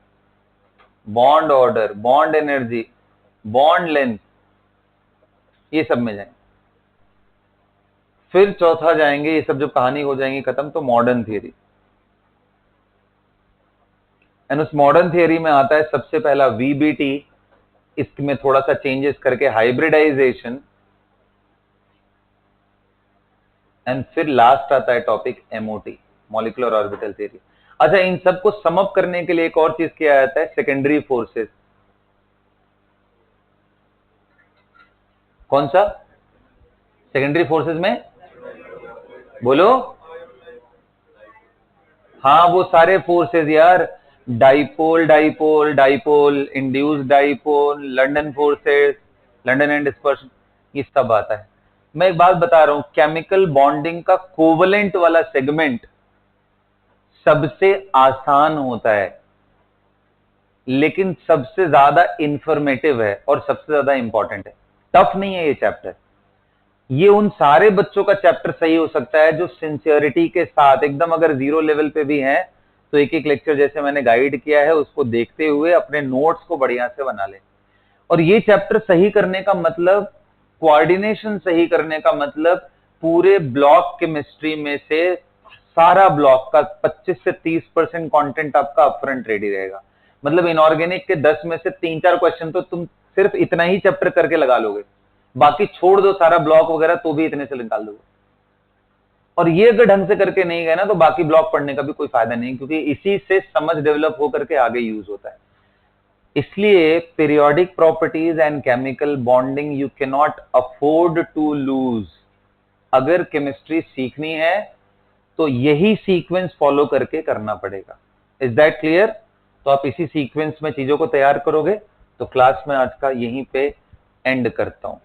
bond order, bond energy, bond length, ये सब में जाएंगे। फिर चौथा जाएंगे, ये सब जब कहानी हो जाएंगी खत्म तो मॉडर्न थियरी, एंड उस मॉडर्न थियरी में आता है सबसे पहला VBT, इसमें थोड़ा सा चेंजेस करके हाइब्रिडाइजेशन, एंड फिर लास्ट आता है topic MOT, molecular orbital theory. अच्छा इन सबको सम अप करने के लिए एक और चीज किया जाता है, सेकेंडरी फोर्सेस। कौन सा? सेकेंडरी फोर्सेस में बोलो। हाँ वो सारे फोर्सेस यार, dipole dipole dipole, induce dipole, London forces, London and dispersion, ये सब आता है। मैं एक बात बता रहा हूं, केमिकल बॉन्डिंग का कोवलेंट वाला सेगमेंट सबसे आसान होता है, लेकिन सबसे ज्यादा इंफॉर्मेटिव है और सबसे ज्यादा इंपॉर्टेंट है। टफ नहीं है ये चैप्टर। ये उन सारे बच्चों का चैप्टर सही हो सकता है जो सिंसियरिटी के साथ एकदम, अगर 0 लेवल पे भी हैं तो एक एक लेक्चर जैसे मैंने गाइड किया है उसको देखते हुए अपने नोट्स को बढ़िया से बना ले। और ये चैप्टर सही करने का मतलब, कोऑर्डिनेशन सही करने का मतलब, पूरे ब्लॉक केमिस्ट्री में से सारा ब्लॉक का 25 से 30% कंटेंट आपका अपफ्रंट रेडी रहेगा। मतलब इनऑर्गेनिक के 10 में से 3-4 क्वेश्चन तो तुम सिर्फ इतना ही चैप्टर करके लगा लोगे, बाकी छोड़ दो सारा ब्लॉक वगैरह तो भी इतने से निकाल दोगे। और ये अगर ढंग से करके नहीं गए ना तो बाकी ब्लॉक पढ़ने का भी कोई फायदा नहीं, क्योंकि इसी से समझ डेवलप होकर के आगे यूज होता है। इसलिए periodic properties and chemical bonding you can not afford to lose. अगर केमिस्ट्री सीखनी है तो यही सीक्वेंस फॉलो करके करना पड़ेगा। Is that clear? तो आप इसी सीक्वेंस में चीजों को तैयार करोगे। तो क्लास में आज का यहीं पे एंड करता हूं।